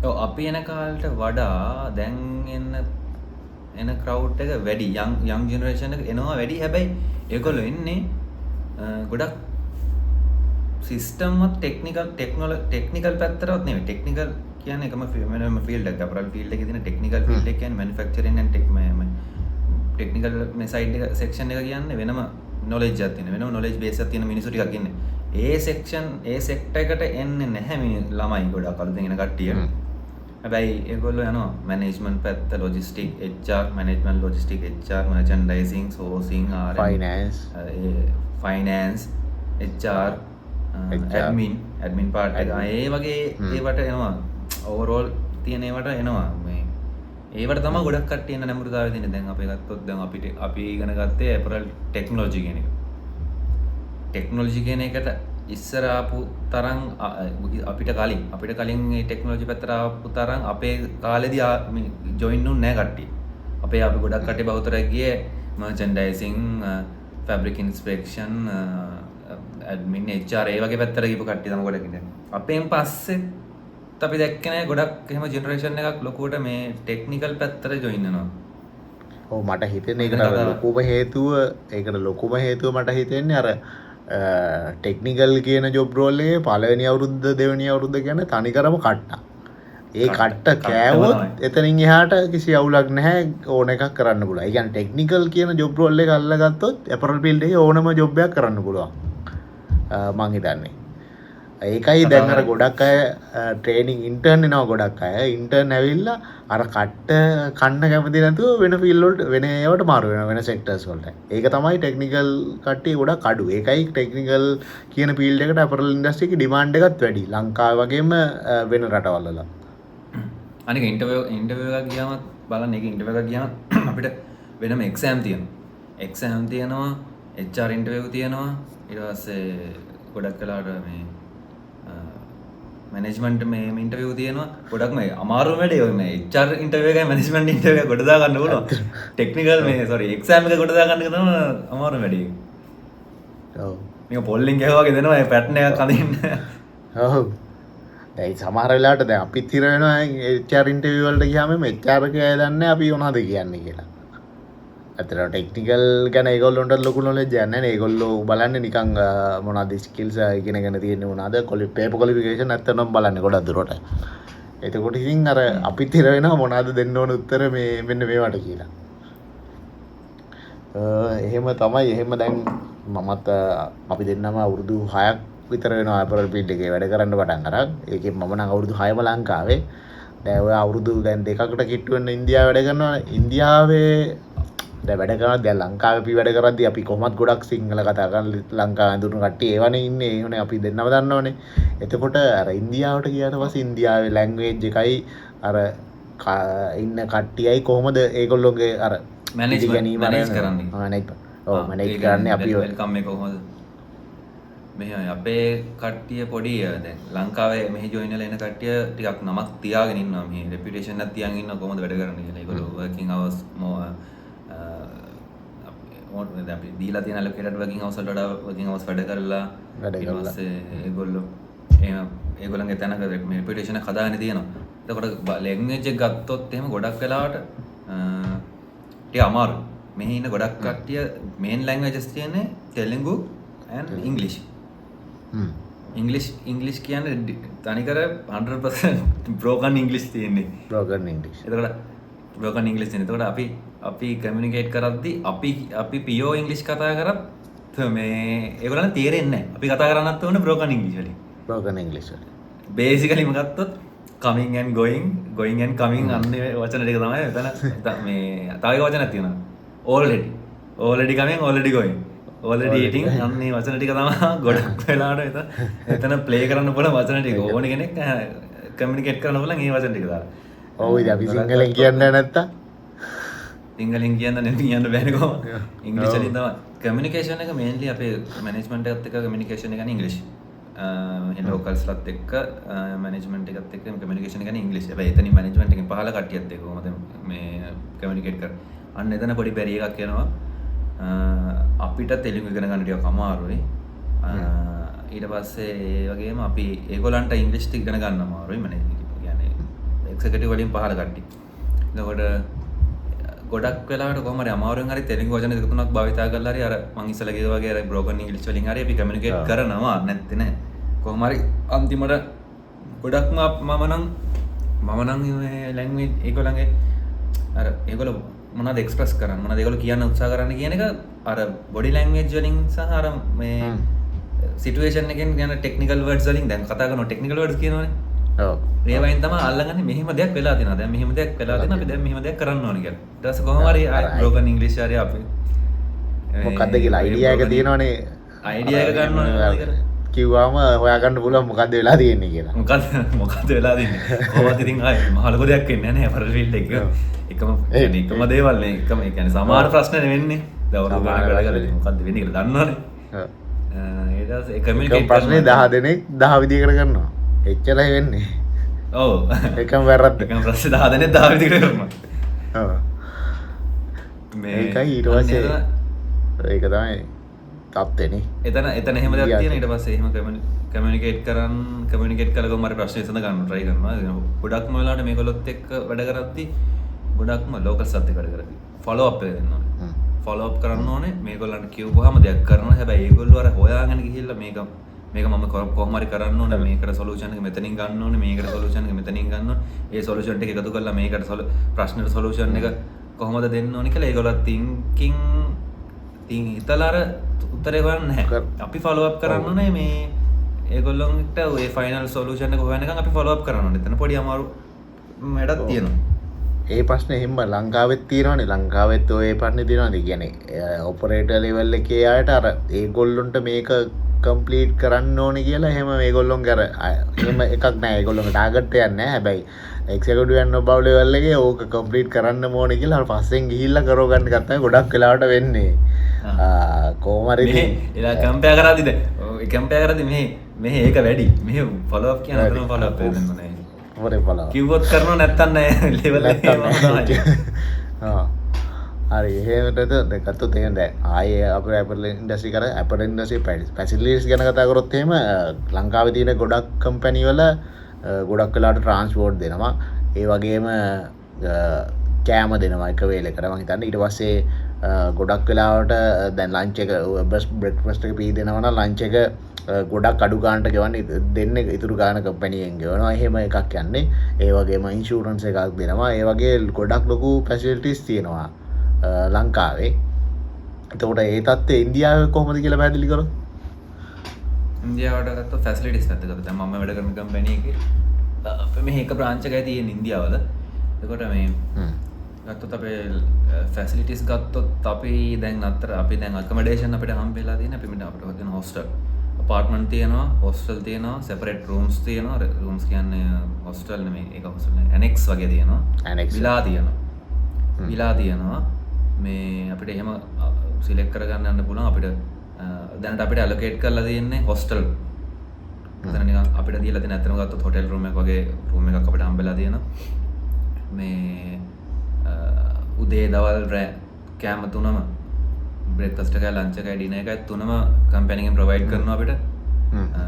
ඔව් අපි එන කාලෙට වඩා දැන් එන ක්‍රවුඩ් එක වැඩි යම් ජෙනරේෂන් එක එනවා වැඩි. හැබැයි ඒගොල්ලෝ එන්නේ ගොඩක් සිස්ටම් ටෙක්නිකල් පැත්තටවත් නෙවෙයි. ටෙක්නිකල් කියන්නේ එකම ෆීල්ඩ් එකක්. අපරල් ෆීල්ඩ් එකේ තියෙන ටෙක්නිකල් ෆීල්ඩ් එක කියන්නේ මැනුෆැක්චරින් ඇන්ඩ් ටෙක්නිකල් මේ සයිඩ් එක සෙක්ෂන් එක කියන්නේ වෙනම නොලෙජ් එකක් තියෙන වෙනම නොලෙජ් බේස් එකක් තියෙන මිනිස්සු ටිකක් ඉන්නේ. ඒ සෙක්ටර් එකට එන්නේ නැහැ ළමයි ගොඩක් අලුතෙන් එන කට්ටිය. හැබැයි ඒගොල්ලෝ යනවා මැනේජ්මන්ට් පැත්ත, logistic, HR, management, logistic, HR, merchandising, සෝසින්, ෆයිනෑන්ස්, HR, ඇඩ්මින් පාර්ට් එක. ඒ වගේ ඒවට එනවා. ඕවරෝල් තියෙන ඒවට එනවා. ඒවට තමයි ගොඩක් කට්ටිය එන නැඹුරුතාවය තියෙන්නේ. දැන් අපි ගත්තොත් දැන් අපි ඉගෙන ගත්තේ අපරල් ටෙක්නොලොජි කියන එක. ටෙක්නොලොජි කියන එකට ඉස්සර ආපු තරම් අපිට කලින් මේ ටෙක්නොලොජි පැත්තට ආපු තරම් අපේ කාලෙදී ජොයින් වුනේ නැහැ කට්ටිය. අපි ගොඩක් කට්ටිය බහුතරයක් ගියේ මර්චන්ඩයිසින්, ෆැබ්‍රික් ඉන්ස්පෙක්ෂන්, ඇඩ්මින්, HR ඒ වගේ පැත්තට ගිහපු කට්ටිය තමයි ගොඩක් ඉන්නේ. අපෙන් පස්සේ අපි දැක්කේ නැහැ ගොඩක් එහෙම ජෙනරේෂන් එකක් ලොකුවට මේ ටෙක්නිකල් පැත්තට ජොයින් වෙනවා. ඔව් මට හිතෙන්නේ ඒකට ලොකුම හේතුව මට හිතෙන්නේ අර ටෙක්නිකල් කියන ජොබ් රෝල් එකේ පළවෙනි අවුරුද්ද දෙවෙනි අවුරුද්ද කියන්නේ තනිකරම කට්ටක්. ඒ කට්ට කෑවොත් එතනින් එහාට කිසි අවුලක් නැහැ ඕන එකක් කරන්න පුළුවන්. ඒ කියන්නේ ටෙක්නිකල් කියන ජොබ් රෝල් එක අල්ලගත්තොත් අපරල් ෆීල්ඩ් එකේ ඕනම ජොබ් එකක් කරන්න පුළුවන්. මං හිතන්නේ. ඒකයි දැන් අර ගොඩක් අය ට්‍රේනින් ඉන්ටර්න් එනවා ගොඩක් අය. ඉන්ටර්න් ඇවිල්ලා අර කට්ට කන්න කැමති නැතුව වෙන ෆීල්ඩ් වලට වෙන ඒවට මාරු වෙනවා වෙන සෙක්ටර්ස් වලට. ඒක තමයි ටෙක්නිකල් කට්ටිය ගොඩක් අඩු. ඒකයි ටෙක්නිකල් කියන ෆීල්ඩ් එකට අපරල් ඉන්ඩස්ට්‍රි එකේ ඩිමාන්ඩ් එකත් වැඩි. ලංකාව වගේම වෙන රටවල් වල. අනික ඉන්ටර්විව් එකක් ගියාම බලන්න ඒක ඉන්ටර්විව් එකක් ගියාම අපිට වෙනම එක්සෑම් තියෙනවා. HR ඉන්ටර්විව් තියෙනවා. ඊට පස්සේ ගොඩක් වෙලාවට මේ මැනේජ්මන්ට් මේ ඉන්ටර්විව් තියෙනවා. ගොඩක්ම අමාරු වැඩේ ඔය මේ HR ඉන්ටර්විව් එකයි මැනේජ්මන්ට් ඉන්ටර්විව් එක ගොඩ දා ගන්න ඕන. ටෙක්නිකල් එක්සෑම් එක ගොඩ දා ගන්න එක තමයි අමාරු වැඩේ. ඔව්. මේක පොල්ලින් ගහුවාගේ දෙනවා මේ පැටර්න් එකක් අඳින්න. ඔව්. දැන් සමහර වෙලාවට දැන් අපිත් හිර වෙනවා HR ඉන්ටර්විව් වලට ගියාම මේ HR එකේ දන්නේ අපි මොනවද කියන්නේ කියලා. ඇත්තටම ටෙක්නිකල් ගැන ඒගොල්ලොන්ට ලොකු නොලෙජ් එකක් නැහැ නේ. ඒගොල්ලෝ බලන්නේ නිකන් මොනවද ස්කිල්ස් ඉගෙනගෙන තියෙන්නේ මොනවද පේපර් ක්වොලිෆිකේෂන් ඇත්තටම බලන්නේ ගොඩක් දුරට. එතකොට ඉතින් අර අපිත් හිර වෙනවා මොනවද දෙන්න ඕන උත්තර මේ මෙන්න මේවට කියලා. එහෙම තමයි. එහෙම දැන් මමත් අපි දෙන්නම අවුරුදු 6ක් විතර වෙනවා අපරල් ෆීල්ඩ් එකේ වැඩ කරන්න පටන් අරන්. ඒකෙන් මම නම් අවුරුදු 6ම ලංකාවේ. දැන් ඔය අවුරුදු දැන් දෙකකට කිට්ටු වෙන ඉන්දියාව වැඩ කරනවා. ඉන්දියාවේ දැන් වැඩ කරද්දී දැන් ලංකාවේ අපි වැඩ කරද්දී අපි කොහොමත් ගොඩක් සිංහල කතා කරන ලංකාවේ දුන්නු කට්ටිය ඒවනේ ඉන්නේ. ඒවනේ අපි දෙන්නම දන්නවනේ. එතකොට අර ඉන්දියාවට ගියාට පස්සේ ඉන්දියාවේ ලැන්ග්වේජ් එකයි අර ඉන්න කට්ටියයි කොහොමද ඒගොල්ලෝගේ අර මැනේජ් කරන්නේ. ඔව් මැනේජ් කරන්නේ අපි වෙල්කම් එක කොහොමද? මෙහෙමයි අපේ කට්ටිය පොඩි දැන් ලංකාවේ මෙහි ජොයින් වෙලා එන කට්ටිය ටිකක් නමක් තියාගෙන ඉන්නවා. මෙහි රෙපියුටේෂන් එකක් තියාගෙන ඉන්නවා කොහොමද වැඩ කරන්නේ කියලා. ඒගොල්ලෝ වර්කින් අවර්ස් අපි දීලා තියෙන ලොකේටඩ් වර්කින් අවර්ස් වලට වඩා වර්කින් අවර්ස් වැඩ කරලා ඊට පස්සේ ඒගොල්ලන්ගේ තැනක මේ රෙපියුටේෂන් එක හදාගෙන තියෙනවා. එතකොට ලැන්ග්වේජ් එක ගත්තොත් එහෙම ගොඩක් වෙලාවට ටික අමාරු. මෙහි ඉන්න ගොඩක් කට්ටිය මේන් ලැන්ග්වේජස් තියෙන්නේ තෙලුගු and English. ඉංග්ලිෂ් කියන්නේ තනිකර 100% broken English තියෙන්නේ. broken English. එතකොට බ්‍රෝකන් ඉංග්‍රීසි නේ. එතකොට අපි කමියුනිකේට් කරද්දී අපි පියෝ ඉංග්‍රීසි කතා කරත් මේ ඒගොල්ලන්ට තේරෙන්නේ නැහැ. අපි කතා කරන්නත් ඕනේ බ්‍රෝකන් ඉංග්‍රීසි වලින්. බ්‍රෝකන් ඉංග්‍රීසි වලින්. බේසිකලිම ගත්තොත් coming and going and coming අන්නේ වචන ටික තමයි එතන මේ තව එක වචනක් තියෙනවා already coming already going already eating අන්නේ වචන ටික තමයි ගොඩක් වෙලාවට එතන ප්ලේ කරන්න පුළුවන් වචන ටික ඕන කෙනෙක් කමියුනිකේට් කරන්න පුළුවන් ඒ වචන ටික දාලා. ඔව් ඉතින් අපි සිංහලෙන් කියන්නේ නැත්තම් සිංහලෙන් කියන්න බෑනේ කොහොමද? ඉංග්‍රීසි වලින් තමයි කමියුනිකේෂන් එක මේන්ලි අපේ මැනේජ්මන්ට් එකත් එක්ක කමියුනිකේෂන් එක ගන්නේ ඉංග්‍රීසි. ලෝකල්ස්ලත් එක්ක මැනේජ්මන්ට් එකත් එක්ක කමියුනිකේෂන් එක ගන්නේ ඉංග්‍රීසි. හැබැයි එතනින් මැනේජ්මන්ට් එකෙන් පහළ කට්ටියත් එක්ක කොහොමද මේ කමියුනිකේට් කරන්නේ? අන්න එතන පොඩි බැරිය එකක් එනවා. අපිට තෙලුගු ඉගෙන ගන්න ටිකක් අමාරුයි. ඊට පස්සේ ඒ වගේම අපි ඒගොල්ලන්ට ඉංග්‍රීසි ටික ඉගෙන ගන්න අමාරුයි. කියන්නේ එක්සිකියුටිව් වලින් පහළ කට්ටිය. එතකොට ගොඩක් වෙලාවට කොහොම හරි අමාරුවෙන් හරි තෙලුගු වචන දෙක තුනක් භාවිතා කරලා හරි අර මං ඉස්සලා කිව්වා වගේ අර බ්‍රෝකන් ඉංග්‍රීසි වලින් හරි අපි කමියුනිකේට් කරනවා නැත්te නෑ. කොහොම හරි අන්තිමට ගොඩක්ම මම නම් මේ ලැන්ග්වේජ් ඒගොල්ලන්ගේ අර ඒගොල්ලෝ මොනවද එක්ස්ප්‍රස් කරන්නේ මොනවද ඒගොල්ලෝ කියන්න උත්සාහ කරන්නේ කියන එක අර බොඩි ලැන්ග්වේජ් වලින් සහ අර මේ සිටුේෂන් එකෙන් යන ටෙක්නිකල් වර්ඩ්ස් වලින් දැන් කතා කරනවා ටෙක්නිකල් වර්ඩ්ස් කියනවනේ. ඔව්. ඒ වයින් තමයි අල්ලගන්නේ මෙහෙම දෙයක් වෙලා තියෙනවා. දැන් මෙහෙම දෙයක් වෙලා තියෙනවා. අපි දැන් මෙහෙම දෙයක් කරන්න ඕනේ කියලා. ඊට පස්සේ කොහොම හරි බ්‍රෝකන් ඉංග්‍රීසි හරි අපි මොකද්ද කියලා අයිඩියා එක තියෙනවනේ. අයිඩියා එක ගන්න ඕනේ. කිව්වම හොයාගන්න පුළුවන් මොකද්ද වෙලා තියෙන්නේ කියලා. මොකද්ද වෙලා තියෙන්නේ? කොහොමද ඉතින් ආයේ මහ ලොකු දෙයක් වෙන්නේ නැහැ නේ අපර ෆීල්ඩ් එක. එකම දේවල් නේ. එකම ඒ කියන්නේ සමාන ප්‍රශ්න නෙවෙන්නේ. දැන් ඔර ගාන වැඩ කරලා මොකද්ද වෙන්නේ කියලා දන්නවනේ. ඊට පස්සේ කමියුනිකේට් ප්‍රශ්නේ 10 දෙනෙක් 10 විදිහකට කරනවා. එච්චරයි වෙන්නේ. ඔව්. එකම වැරද්ද. එකම ප්‍රශ්නේ 10 දෙනෙක් 10 විදිහකට කරනවා. ඔව්. මේකයි ඊට පස්සේ ඒක තමයි තත්ත්වනේ. එතන එහෙම දෙයක් තියෙන ඊට පස්සේ එහෙම කමියුනිකේට් කරලා කොහොම හරි ප්‍රශ්න විසඳ ගන්න try කරනවා. ගොඩක්ම වෙලාවට මේගොල්ලොත් එක්ක වැඩ කරද්දී ගොඩක්ම ලෝකල්ස් අත් එක්ක වැඩ කරද්දී follow up එක දෙන්න ඕනේ. follow up කරන්න ඕනේ. මේගොල්ලන්ට කියවුවාම දෙයක් කරනවා. හැබැයි ඒගොල්ලෝ අර හොයාගෙන ගිහිල්ලා මේක මම කොහොම හරි කරන්න ඕනේ. මේකට සොලියුෂන් එක මෙතනින් ගන්න ඕනේ. මේකට සොලියුෂන් එක මෙතනින් ගන්න ඕනේ. ඒ සොලියුෂන් ටික එකතු කරලා මේකට ප්‍රශ්නෙට සොලියුෂන් එක කොහොමද දෙන්න ඕනේ කියලා ඒගොල්ලෝ thinking හිතලා අර උත්තරේ හොයන්නේ නැහැ. අපි follow up කරන්න ඕනේ මේ ඒගොල්ලොන්ට ඔය ෆයිනල් සොලියුෂන් එක හොයනකම් අපි follow up කරන්න ඕනේ. එතන පොඩි අමාරු වැඩක් තියෙනවා. ඒ ප්‍රශ්නේ එහෙම ලංකාවෙත් තියෙනවානේ. ලංකාවෙත් ඔය ප්‍රශ්නේ තියෙනවානේ. කියන්නේ ඔපරේටර් ලෙවල් එකේ අයට අර ඒගොල්ලොන්ට මේක කම්ප්ලීට් කරන්න ඕනේ කියලා එහෙම මේගොල්ලොන්ගේ අර එහෙම එකක් නැහැ. ඒගොල්ලොන්ගේ ටාගට් එකක් නැහැ. හැබැයි එක්සිකියුටිව් and above level එකේ ඕක කම්ප්ලීට් කරන්න ඕනේ කියලා අර පස්සෙන් ගිහිල්ලා කරව ගන්න එකක් තමයි ගොඩක් වෙලාවට වෙන්නේ. කොහොම හරි එලා කම්පෙයාර් කරද්දිද කම්පෙයාර් කරද්දි මෙහෙ ඒක වැඩි. මෙහෙ follow up කියන අතන follow up වෙන්න ඕනේ. මොරේ follow up. කිව්වොත් කරනව නැත්තම් නෑ level එකේ තමයි. හරි එහෙමද දෙකත් තේරෙන දැන් ආයේ අපේ Apple industry කර Apple industry facilities ගැන කතා කරොත් එහෙම ලංකාවේ තියෙන ගොඩක් කම්පැනි වල ගොඩක් වෙලාවට ට්‍රාන්ස්පෝර්ට් දෙනවා. ඒ වගේම කෑම දෙනවා එක වේලකට මම හිතන්නේ. ඊට පස්සේ ගොඩක් වෙලාවට දැන් ලන්ච් එක බ්‍රෙක්ෆාස්ට් එක පී දෙනවා නම් ලන්ච් එක ගොඩක් අඩු ගානට ගෙවන්නේ දෙන්න ඉතුරු ගාන කම්පැනියෙන් ගෙවනවා. එහෙම එකක් යන්නේ. ඒ වගේම ඉන්ෂුරන්ස් එකක් දෙනවා. ඒ වගේ ගොඩක් ලොකු ෆැසිලිටිස් තියෙනවා ලංකාවේ. එතකොට ඒ තත්ත්වය ඉන්දියාවේ කොහොමද කියලා පැහැදිලි කරොත්? ඉන්දියාවට ගත්තොත් ෆැසිලිටිස් නැද්ද? දැන් මම වැඩ කරන කම්පැනි එකේ මෙහි එක බ්‍රාන්ච් එකයි තියෙන ඉන්දියාවල. එතකොට මේ ගත්තොත් අපේ ෆැසිලිටිස් ගත්තොත් අපි දැන් අකමඩේෂන් අපිට හම්බෙලා තියෙන අපිට තියෙන හොස්ටල් apartment තියෙනවා, hostel තියෙනවා, separate rooms තියෙනවා. rooms කියන්නේ hostel නෙමෙයි, ඒක hostel නෙමෙයි, annex වගේ තියෙනවා. villa තියෙනවා. villa තියෙනවා. මේ අපිට එහෙම select කරගන්න යන්න පුළුවන්. අපිට දැනට අපිට allocate කරලා තියෙන්නේ hostel. එතන නිකන් අපිට දීලා තියෙන අතනම ගත්තොත් hotel room එක වගේ room එකක් අපිට හම්බෙලා තියෙනවා. මේ උදේ දවල් රෑ කෑම තුනම බ්‍රෙක්ෆාස්ට් එකයි ලන්ච් එකයි ඩිනර් එකයි තුනම කම්පැනි එකෙන් ප්‍රොවයිඩ් කරනවා අපිට.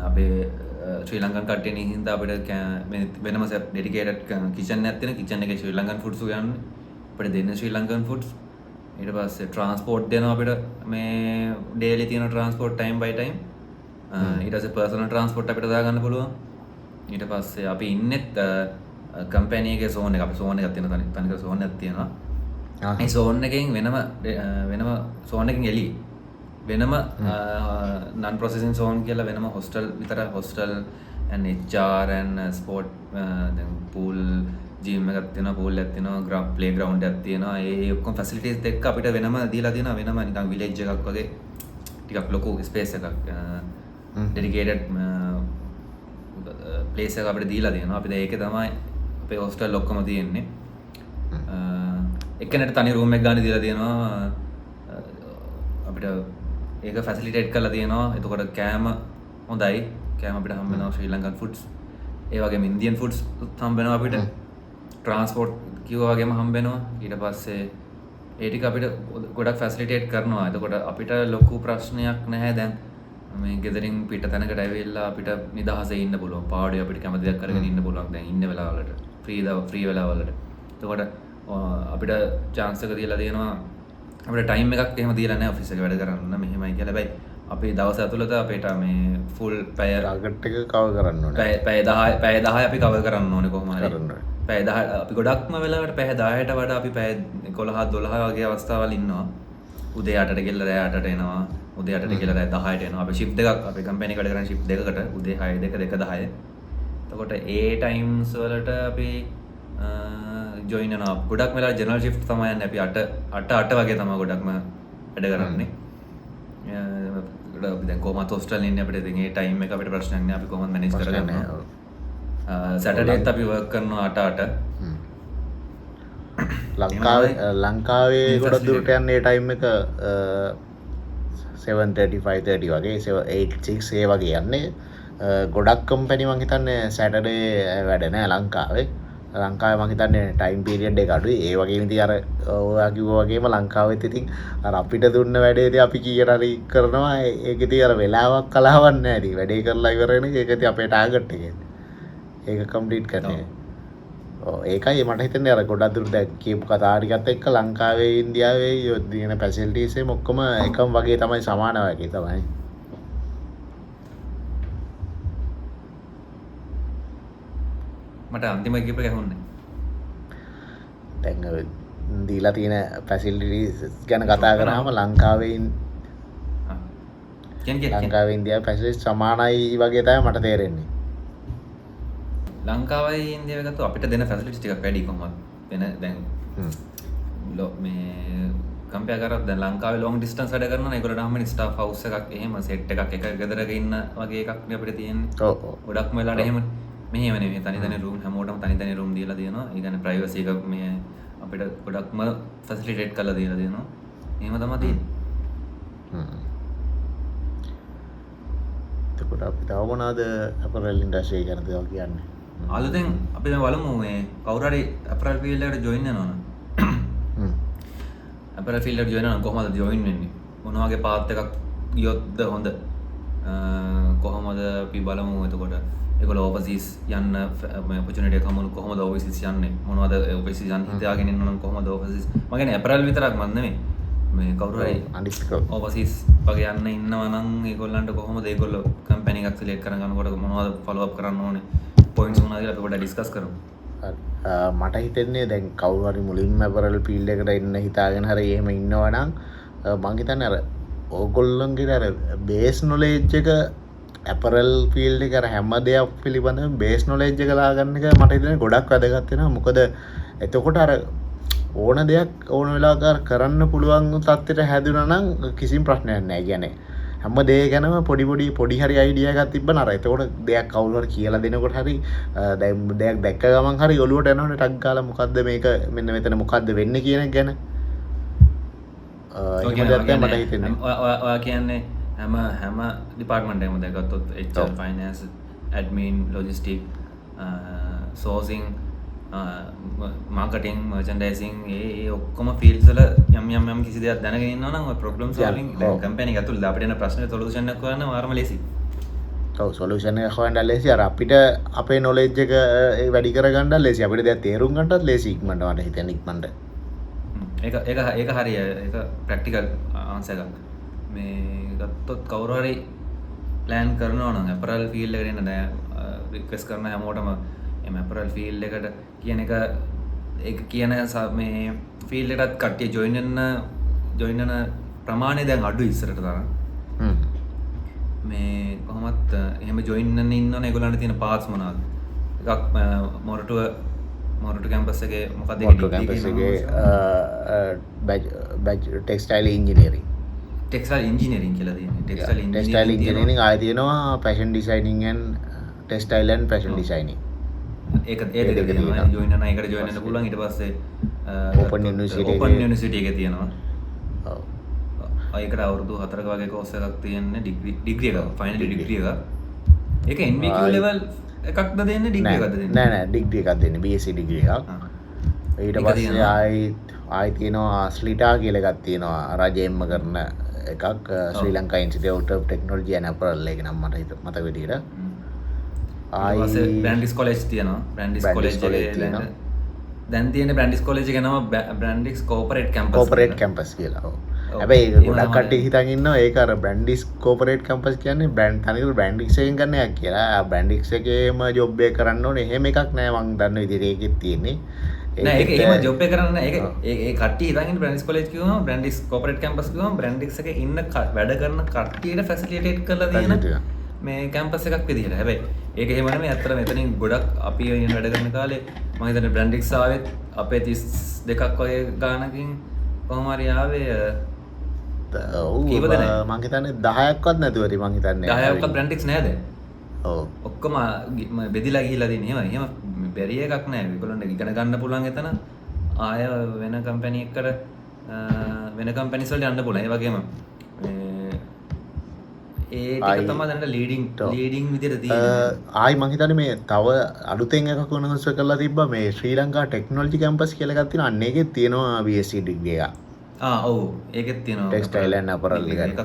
අපේ ශ්‍රී ලංකන් කට්ටියන් හින්දා අපිට වෙනම ඩෙඩිකේටඩ් කිචන් එකක් තියෙන. කිචන් එකේ ශ්‍රී ලංකන් ෆුඩ්ස් උයන්නේ. අපිට දෙන්නේ ශ්‍රී ලංකන් ෆුඩ්ස්. ඊට පස්සේ ට්‍රාන්ස්පෝර්ට් දෙනවා අපිට මේ ඩේලි තියෙන ට්‍රාන්ස්පෝර්ට් ටයිම් බයි ටයිම්. ඊට පස්සේ පර්සනල් ට්‍රාන්ස්පෝර්ට් අපිට දාගන්න පුළුවන්. ඊට පස්සේ අපි ඉන්නෙත් කම්පැනියගේ සෝන් එක අපි සෝන් එකක් තියෙන තනිකර සෝන් එකක් තියෙනවා. ඒ සෝන් එකෙන් වෙනම සෝන් එකෙන් එළි වෙනම non processing zone කියලා වෙනම hostel විතර hostel and HR and sport දැන් pool gym එකක් තියෙනවා pool එකක් තියෙනවා playground එකක් තියෙනවා ඒ ඔක්කොම facilities දෙක අපිට වෙනම දීලා තියෙනවා වෙනම නිකන් village එකක් වගේ ටිකක් ලොකු space එකක් dedicated place එකක් අපිට දීලා තියෙනවා අපි දැන් ඒකේ තමයි අපේ hostel ඔක්කොම තියෙන්නේ එක්කෙනෙක්ට තනි room එකක් ගන්න දීලා තියෙනවා අපිට ඒක ෆැසිලිටේට් කරලා තියෙනවා එතකොට කෑම හොඳයි කෑම අපිට හම්බ වෙනවා ශ්‍රී ලංකන් ෆුඩ්ස් ඒ වගේම ඉන්දියන් ෆුඩ්ස් හම්බ වෙනවා අපිට ට්‍රාන්ස්පෝර්ට් කිව්වා වගේම හම්බ වෙනවා ඊට පස්සේ ඒ ටික අපිට ගොඩක් ෆැසිලිටේට් කරනවා එතකොට අපිට ලොකු ප්‍රශ්නයක් නැහැ දැන් මේ ගෙදරින් පිට තැනකට ඇවිල්ලා අපිට නිදහසේ ඉන්න පුළුවන් පාඩුවේ අපිට කැමති දෙයක් කරගෙන ඉන්න පුළුවන් දැන් ඉන්න වෙලාවලට ෆ්‍රී වෙලාවලට එතකොට අපිට chance එක දීලා තියෙනවා අපිට ටයිම් එකක් එහෙම දීලා නැහැ ඔෆිස් එකේ වැඩ කරන්න මෙහෙමයි කියලා. හැබැයි අපි දවස් ඇතුළත අපිට මේ ෆුල් පැය ටාගට් එක කවර් කරන්න ඕනේ. පැය 10 අපි කවර් කරන්න ඕනේ කොහොම හරි. පැය 10 අපි ගොඩක්ම වෙලාවට පැය 10ට වඩා අපි පැය 11 12 වගේ අවස්ථාවල් ඉන්නවා. උදේ 8ට ගිහලා රෑ 8ට එනවා. උදේ 8ට ගිහලා රෑ 10ට එනවා. අපි shift දෙකක් අපේ කම්පැනි එක වැඩ කරන shift දෙකකට උදේ 6 2 2 10. එතකොට ඒ ටයිම්ස් වලට අපි ජොයින් වෙනවා. ගොඩක් වෙලාවට ජනරල් shift තමයි යන්නේ. අපි 8 වගේ තමයි ගොඩක්ම වැඩ කරන්නේ. අපි දැන් කොහොමද හොස්ටල් ඉන්නේ අපිට ඉතින් ඒ ටයිම් එක අපිට ප්‍රශ්නයක් නෑ. අපි කොහොමද මැනේජ් කරගන්නවා. සැටර්ඩේත් අපි වර්ක් කරනවා 8 ලංකාවේ ගොඩක් දුරට යන්නේ ටයිම් එක 7:30 5:30 වගේ 8 6 ඒ වගේ යන්නේ. ගොඩක් කම්පැනි මං හිතන්නේ සැටර්ඩේ වැඩ නෑ ලංකාවේ. ලංකාවේ මං හිතන්නේ ටයිම් පීරියඩ් එක අඩුයි. ඒ වගේම ඉතින් අර ඔයා කිව්වා වගේම ලංකාවෙත් ඉතින් අර අපිට දුන්න වැඩේදී අපි කීයට හරි කරනවා. ඒක ඉතින් අර වෙලාවක් කලාවක් නෑ. ඉතින් වැඩේ කරලා ඉවර වෙන එක ඉතින් අපේ ටාගට් එකේ. ඒක කම්ප්ලීට් කරන්නේ. ඔව් ඒකයි මට හිතෙන්නේ අර ගොඩක් දුර දැන් කියපු කතා ටිකත් එක්ක ලංකාවේ ඉන්දියාවේ දින ෆැසිලිටිස් එකම ඔක්කොම එකම වගේ තමයි සමාන වගේ තමයි. මට අන්තිම කීප එක ඇහුන්නේ. දැන් දීලා තියෙන ෆැසිලිටිස් ගැන කතා කරාම ලංකාවේ ලංකාවේ ඉන්දියාවේ ෆැසිලිටිස් සමානයි වගේ තමයි මට තේරෙන්නේ. ලංකාවයි ඉන්දියාවේ ගත්තොත් අපිට දෙන ෆැසිලිටිස් ටිකක් වැඩි කොහොමද? වෙන දැන් මේ කම්පෙයාර් කරත් දැන් ලංකාවේ ලොන්ග් ඩිස්ටන්ස් වැඩ කරනවා නම් ඒගොල්ලන්ට හැමෝම ස්ටාෆ් හවුස් එකක් එහෙම සෙට් එකක් එක ගෙදරක ඉන්න වගේ එකක් නේ අපිට තියෙන්නේ. ඔව් ඔව්. ගොඩක්ම වෙලාවට එහෙම මෙහෙම නෙමෙයි තනි තනි රූම් හැමෝටම තනි තනි රූම් දීලා තියෙනවා. ඒ කියන්නේ ප්‍රයිවසි එක මේ අපිට ගොඩක්ම ෆැසිලිටේට් කරලා දීලා තියෙනවා. එහෙම තමයි තියෙන්නේ. එතකොට අපි තව මොනවාද අපරල් ඉන්ඩස්ට්‍රි ගැන දේවල් කියන්නේ? අලුතෙන් අපි දැන් බලමු මේ කවුරු හරි අපරල් ෆීල්ඩ් එකට ජොයින් වෙනවා නම් අපරල් ෆීල්ඩ් එකට ජොයින් වෙනවා නම් කොහොමද ජොයින් වෙන්නේ? මොන වගේ පාත් එකක් ගියොත්ද හොඳ? කොහොමද අපි බලමු එතකොට ඒගොල්ලෝ ඕවර්සීස් යන්න මේ ඔපචුනිටි එක හමුණු කොහොමද ඕවර්සීස් යන්නේ? මොනවද ඕවර්සීස් යන්න හිතාගෙන ඉන්න නම් කොහොමද ඕවර්සීස්? මම කියන්නේ අපරල් විතරක් මන් නෙමෙයි. මේ කවුරු හරි ඕවර්සීස් වගේ යන්න ඉන්නවා නම් ඒගොල්ලන්ට කොහොමද ඒගොල්ලෝ කම්පැනි එකක් සිලෙක්ට් කරගන්නකොට මොනවද ෆලෝ අප් කරන්න ඕනේ? පොයින්ට්ස් මොනවද කියලා අපි පොඩ්ඩක් ඩිස්කස් කරමු. මට හිතෙන්නේ දැන් කවුරු හරි මුලින්ම අපරල් ෆීල්ඩ් එකට එන්න හිතාගෙන හරි එහෙම ඉන්නවා නම් මං හිතන්නේ අර ඕගොල්ලන්ගේ අර බේස් නොලෙජ් එක අපරල් ෆීල්ඩ් එක අර හැම දෙයක් පිළිබඳව බේස් නොලෙජ් එක දාගන්න එක මට හිතෙන්නේ ගොඩක් වැදගත් වෙනවා. මොකද එතකොට අර ඕන දෙයක් ඕන වෙලාවක කරන්න පුළුවන් තත්ත්වයට හැදුනා නම් කිසිම ප්‍රශ්නයක් නැහැ. කියන්නේ හැම දෙයක් ගැනම පොඩි හරි අයිඩියා එකක් තිබ්බම අර එතකොට දෙයක් කවුරු හරි කියලා දෙනකොට හරි දැන් දෙයක් දැක්ක ගමන් හරි ඔලුවට එනවනේ ටක් ගාලා මොකද්ද මේක මෙන්න මෙතන මොකද්ද වෙන්නේ කියන එක ගැන. ඒක දෙයක් මට හිතෙන්නේ. ඔයා කියන්නේ හැම ඩිපාර්ට්මන්ට් එකම දැන් ගත්තොත් HR finance admin logistic sourcing marketing merchandising ඒ ඔක්කොම ෆීල්ඩ්ස් වල යම් කිසි දෙයක් දැනගෙන ඉන්නවා නම් ඔය problem solving දැන් කම්පැනි එක ඇතුළේ අපිට එන ප්‍රශ්නේ සොලියුෂන් එකක් හොයන්න මාරම ලේසි. ඔව් සොලියුෂන් එක හොයන්න ලේසි. අර අපිට අපේ නොලෙජ් එක වැඩි කරගන්න ලේසි. අපිට දැන් තේරුම් ගන්නටත් ලේසි ඉක්මනට මට හිතෙන්නේ ඉක්මනට. ඒක හරිය. ඒක ප්‍රැක්ටිකල් ආන්සර් එකක්. මේ ගත්තොත් කවුරු හරි ප්ලෑන් කරනවා නම් අපරල් ෆීල්ඩ් එකට එන්න දැන් රික්වෙස්ට් කරන හැමෝටම එම ඇපරල් ෆීල්ඩ් එකට කියන එක ඒක කියන මේ ෆීල්ඩ් එකටත් කට්ටිය ජොයින් වෙන ප්‍රමාණය දැන් අඩු ඉස්සරට තරම්. මේ කොහොමත් එහෙම ජොයින් වෙන්න ඉන්නවනේ ඒගොල්ලන්ට තියෙන පාස් මොනවාද? එකක් මොරටු කැම්පස් එකේ මොකක්ද මොරටු කැම්පස් එකේ batch textile engineering. Textile engineering කියලා තියෙනවා. ටෙක්ස්ටයිල් ඉන්ජිනියරින් ආයෙ තියෙනවා fashion designing and textile and fashion designing. ඒක දෙක තියෙනවා. ජොයින් වෙන එකට ජොයින් වෙන්න පුළුවන්. ඊට පස්සේ ඕපන් යුනිවර්සිටි එකේ තියෙනවා. ඔව්. ඒකට අවුරුදු 4ක වගේ කෝස් එකක් තියෙන්නේ ඩිග්‍රී එක. ෆයිනල් ඩිග්‍රී එක. ඒක NVQ ලෙවල් එකක්ද දෙන්නේ ඩිග්‍රී එකක්ද දෙන්නේ? නෑ ඩිග්‍රී එකක් දෙන්නේ. BSc ඩිග්‍රී එකක්. ඊට පස්සේ ආයි තියෙනවා ස්ලිටා කියලා එකක් තියෙනවා. රජයෙන්ම කරන එකක් Sri Lanka institute of technology and apparel එක නම් මට මතක විදිහට. බ්‍රැන්ඩිස් කොලෙජ් තියෙනවා. බ්‍රැන්ඩිස් කොලෙජ් තියෙනවා. දැන් තියෙන බ්‍රැන්ඩිස් කොලෙජ් එක නම බ්‍රැන්ඩිස් කෝපරේට් කැම්පස් කියලා. ඔව්. හැබැයි ගොඩක් කට්ටිය හිතන් ඉන්නවා ඒක අර බ්‍රැන්ඩිස් කෝපරේට් කැම්පස් කියන්නේ තනිකර බ්‍රැන්ඩික්ස් එකෙන් ගන්න එකක් කියලා. බ්‍රැන්ඩික්ස් එකේම ජොබ් එක කරන්න ඕනේ. එහෙම එකක් නෑ මං දන්න විදිහට ඒකෙත් තියෙන්නේ. නෑ ඒක එහෙම ජොබ් එක කරන්න නෑ. ඒ කට්ටිය ඉතින් ඉන්නේ බ්‍රැන්ඩිස් කොලෙජ් කිව්වම බ්‍රැන්ඩිස් කෝපරේට් කැම්පස් කිව්වම බ්‍රැන්ඩික්ස් එකේ ඉන්න වැඩ කරන කට්ටියට ෆැසිලිටේට් කරලා තියෙන මේ කැම්පස් එකක් විදිහට. හැබැයි ඒක එහෙම නෙමෙයි. ඇත්තට මෙතනින් ගොඩක් අපි වැඩ කරන කාලේ මම හිතන්නේ බ්‍රැන්ඩික්ස් ආවෙත් අපේ 32ක් වගේ ගානකින් කොහොම හරි ආවේ මං හිතන්නේ 10ක්වත් නැතුව ඇති මං හිතන්නේ 10ක්වත් බ්‍රැන්ඩික්ස් නෑද? ඔව් ඔක්කොම බෙදිලා ගිහිල්ලා තියෙන්නේ. එහෙම බැරි එකක් නෑ. ඒගොල්ලන්ට ඉගෙන ගන්න පුළුවන් එතන. ආය වෙන කම්පැනි එකකට වෙන කම්පැනිස් වලට යන්න පුළුවන්. ඒ වගේම ඒ ටික තමයි දැන් ලීඩින් විදිහට තියෙන්නේ. ආයි මං හිතන්නේ මේ තව අලුතෙන් එකක් වෙනස් කරලා තිබ්බා මේ ශ්‍රී ලංකා ටෙක්නොලොජි කැම්පස් කියලා එකක් තියෙනවා. අන්න ඒකෙත් තියෙනවා BSc ඩිග්‍රී එකක්. ඔව් ඒකෙත් තියෙනවා ටෙක්ස්ටයිල් ඇන්ඩ් අපරල් එකක්.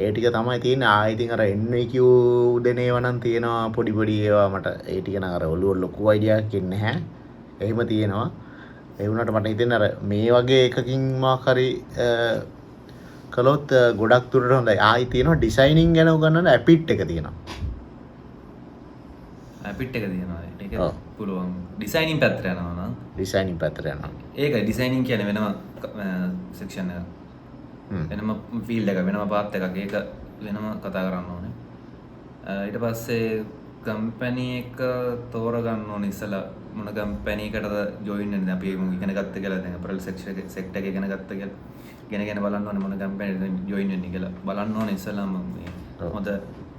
ඒ ටික තමයි තියෙන්නේ. ආයෙ ඉතින් අර NVQ දෙන ඒවා නම් තියෙනවා පොඩි ඒවා මට ඒ ටික නම් අර ඔළුව ලොකු අයිඩියා එකක් ඉන්නේ නැහැ. එහෙම තියෙනවා. ඒ වුණාට මට හිතෙන්නේ අර මේ වගේ එකකින් මාක් හරි කළොත් ගොඩක් දුරට හොඳයි. ආයෙ තියෙනවා ඩිසයිනින් ගැන උගන්වන ඇපිට් එක තියෙනවා. ඇපිට් එක තියෙනවා. ඒක පුළුවන් ඩිසයිනින් පැත්තට යනවා නම් ඩිසයිනින් පැත්තට යනවා. ඒක ඩිසයිනින් කියන්නේ වෙනම සෙක්ෂන් එකක්. වෙනම ෆීල්ඩ් එක වෙනම පාත් එකක්. ඒක වෙනම කතා කරන්න ඕනේ. ඊට පස්සේ කම්පැනි එක තෝරගන්න ඕනේ ඉස්සලා මොන කම්පැනි එකටද ජොයින් වෙන්නේ. අපි ඉගෙන ගත්ත කියලා දැන් අපරල් සෙක්ටර් එක ඉගෙන ගත්ත කියලා ගෙන බලන්න ඕනේ මොන කම්පැනිද ජොයින් වෙන්නේ කියලා බලන්න ඕනේ ඉස්සලාම මේ හොඳ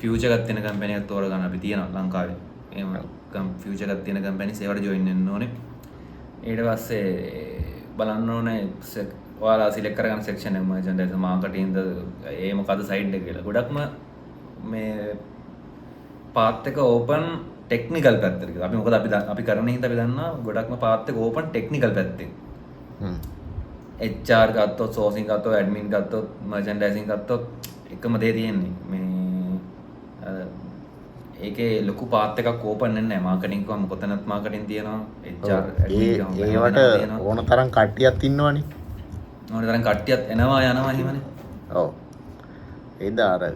ෆියුචර් එකක් තියෙන කම්පැනි එකක් තෝරගන්න අපි තියෙනවා ලංකාවේ. එහෙම ෆියුචර් එකක් තියෙන කම්පැනිස් ඒවට ජොයින් වෙන්න ඕනේ. ඊට පස්සේ බලන්න ඕනේ ඔයාලා සිලෙක්ට් කරගන්න සෙක්ෂන් එක මර්චන්ඩයිස් මාකටිංද ඒ මොකද සයිඩ් එක කියලා. ගොඩක්ම මේ පාත් එක ඕපන් ටෙක්නිකල් පැත්තට කියලා. අපි මොකද අපි කරන හින්දා අපි දන්නවා ගොඩක්ම පාත් එක ඕපන් ටෙක්නිකල් පැත්තෙන්. HR ගත්තොත්, සෝසින් ගත්තොත්, ඇඩ්මින් ගත්තොත්, මර්චන්ඩයිසින් ගත්තොත් එකම දේ තියෙන්නේ. මේ ඒකේ ලොකු පාත් එකක් ඕපන් වෙන්නේ නැහැ. මාකටිං කවම කොතනත් මාකටිං තියෙනවා. HR ඒවට ඕන තරම් කට්ටියක් ඉන්නවනේ. ඕන තරම් කට්ටියක් එනවා යනවා එහෙමනේ. ඔව්. ඒද අර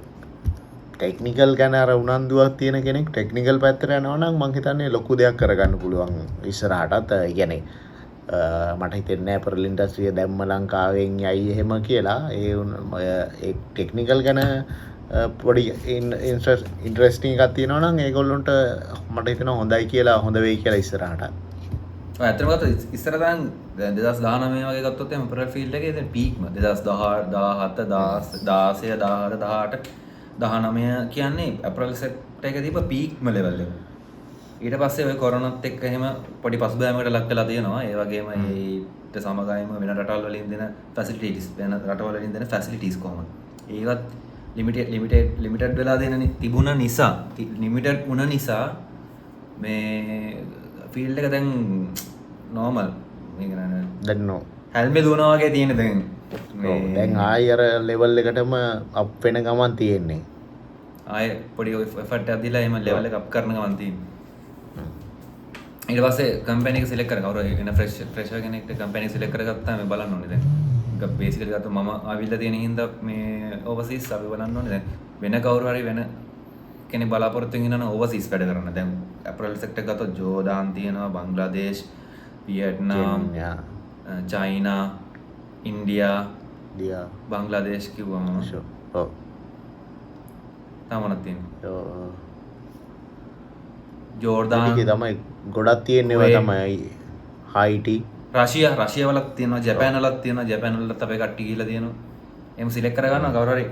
ටෙක්නිකල් ගැන අර උනන්දුවක් තියෙන කෙනෙක් ටෙක්නිකල් පැත්තට යනවා නම් මං හිතන්නේ ලොකු දෙයක් කරගන්න පුළුවන් ඉස්සරහටත්. ඒ කියන්නේ මට හිතෙන්නේ අපරල් ඉන්ඩස්ට්‍රිය දැම්ම ලංකාවෙන් යයි එහෙම කියලා. ඒ ටෙක්නිකල් ගැන පොඩි ඉන්ට්‍රස්ටිං එකක් තියෙනවා නම් ඒගොල්ලොන්ට මට හිතෙනවා හොඳයි කියලා හොඳ වෙයි කියලා ඉස්සරහට. ඔය ඇත්තටම ගත්තොත් ඉස්සර දැන් 2019 වගේ ගත්තොත් එහෙනම් අපරල් ෆීල්ඩ් එකේ දැන් පීක්ම 2017 16 17 18 19 කියන්නේ අපරල් සෙක්ටර් එකේ දීප පීක්ම ලෙවල් එක. ඊට පස්සේ ඔය කොරෝනාත් එක්ක එහෙම පොඩි පසුබෑමකට ලක් වෙලා තියෙනවා. ඒ වගේම ඊට සමගාමීව වෙන රටවල් වලින් දෙන ෆැසිලිටිස් වෙන රටවල් වලින් දෙන ෆැසිලිටිස් කොහොමද? ඒවත් ලිමිටඩ් වෙලා දෙන තිබුණ නිසා ලිමිටඩ් වුණ නිසා මේ ෆීල්ඩ් එක දැන් නෝමල් මේ කියන්නේ දැන් නෝ හැල්මේ දුවනවා වගේ තියෙන දැන් දැන් ආයි අර ලෙවල් එකටම අප් වෙන ගමන් තියෙන්නේ. ආය පොඩි එෆර්ට් එකක් දීලා එහෙම ලෙවල් එක අප් කරන ගමන් තියෙන්නේ. ඊට පස්සේ කම්පැනි එක සිලෙක්ට් කරගන්න. කවුරු එන ෆ්‍රෙෂර් කෙනෙක්ට කම්පැනි එක සිලෙක්ට් කරගත්තාම මේ බලන්න ඕනේ දැන්. ඒක බේසිකලි ගත්තොත් මම ආවිල්ලා තියෙන හින්දා මේ ඕවර්සීස් අපි බලන්න ඕනේ දැන් වෙන කවුරු හරි වෙන කෙනෙක් බලාපොරොත්තු වෙන ඕවර්සීස් වැඩ කරන්න. දැන් ඇපරල් සෙක්ටර් ගත්තොත් ජෝර්ඩාන් තියෙනවා, Bangladesh, Vietnam, China, India, Bangladesh කිව්වම ඔව් තමනක් තියෙනවා. ඔව් ජෝර්ඩාන් ඒකේ තමයි ගොඩක් තියෙන්නේ ඔය තමයි හයිටි රෂියා වලක් තියෙනවා, ජපාන් වලක් තියෙනවා. ජපාන් වලත් අපේ කට්ටිය ගිහිල්ලා තියෙනවා. එහෙම සිලෙක්ට් කරගන්නවා කවුරු හරි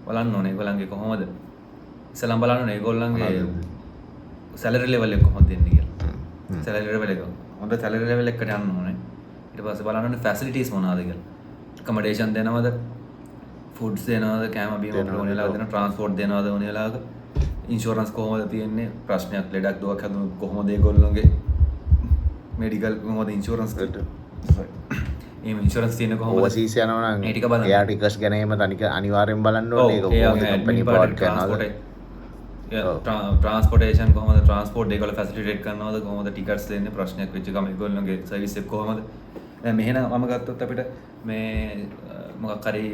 බලන්න ඕනේ ඒගොල්ලන්ගේ කොහොමද ඉස්සලම් බලන්න ඕනේ ඒගොල්ලන්ගේ සැලරි ලෙවල් එක කොහොමද දෙන්නේ කියලා. සැලරි ලෙවල් එක හොඳ සැලරි ලෙවල් එකකට යන්න ඕනේ. ඊට පස්සේ බලන්න ඕනේ ෆැසිලිටිස් මොනවද කියලා. accommodation දෙනවද, ෆුඩ්ස් දෙනවද, කෑම බීම ඕන වෙලාවක දෙනවද, ට්‍රාන්ස්පෝර්ට් දෙනවද ඕන වෙලාවක, ඉන්ෂුරන්ස් කොහොමද තියෙන්නේ, ප්‍රශ්නයක් ලෙඩක් දුවක් හැදුනොත් කොහොමද ඒගොල්ලන්ගේ මෙඩිකල් කොහොමද ඉන්ෂුරන්ස් කරන්නේ. එහෙම ඉන්ෂුරන්ස් තියෙන කොහොමද ඕවර්සීස් යනවා නම් ඒ ටික බලන්න. එයා ටිකට්ස් ගැන එහෙම තනික අනිවාර්යෙන් බලන්න ඕනේ. ඒක කොහොමද කම්පැනි ප්‍රොවයිඩ් කරනවද, ට්‍රාන්ස්පෝර්ටේෂන් කොහොමද, ට්‍රාන්ස්පෝර්ට් ඒගොල්ලෝ ෆැසිලිටේට් කරනවද, කොහොමද ටිකට්ස් දෙන්නේ, ප්‍රශ්නයක් වෙච්ච ගමන් ඒගොල්ලෝගේ සර්විස් එක කොහොමද. දැන් මෙහෙන මම ගත්තොත් අපිට මේ මොකක් හරි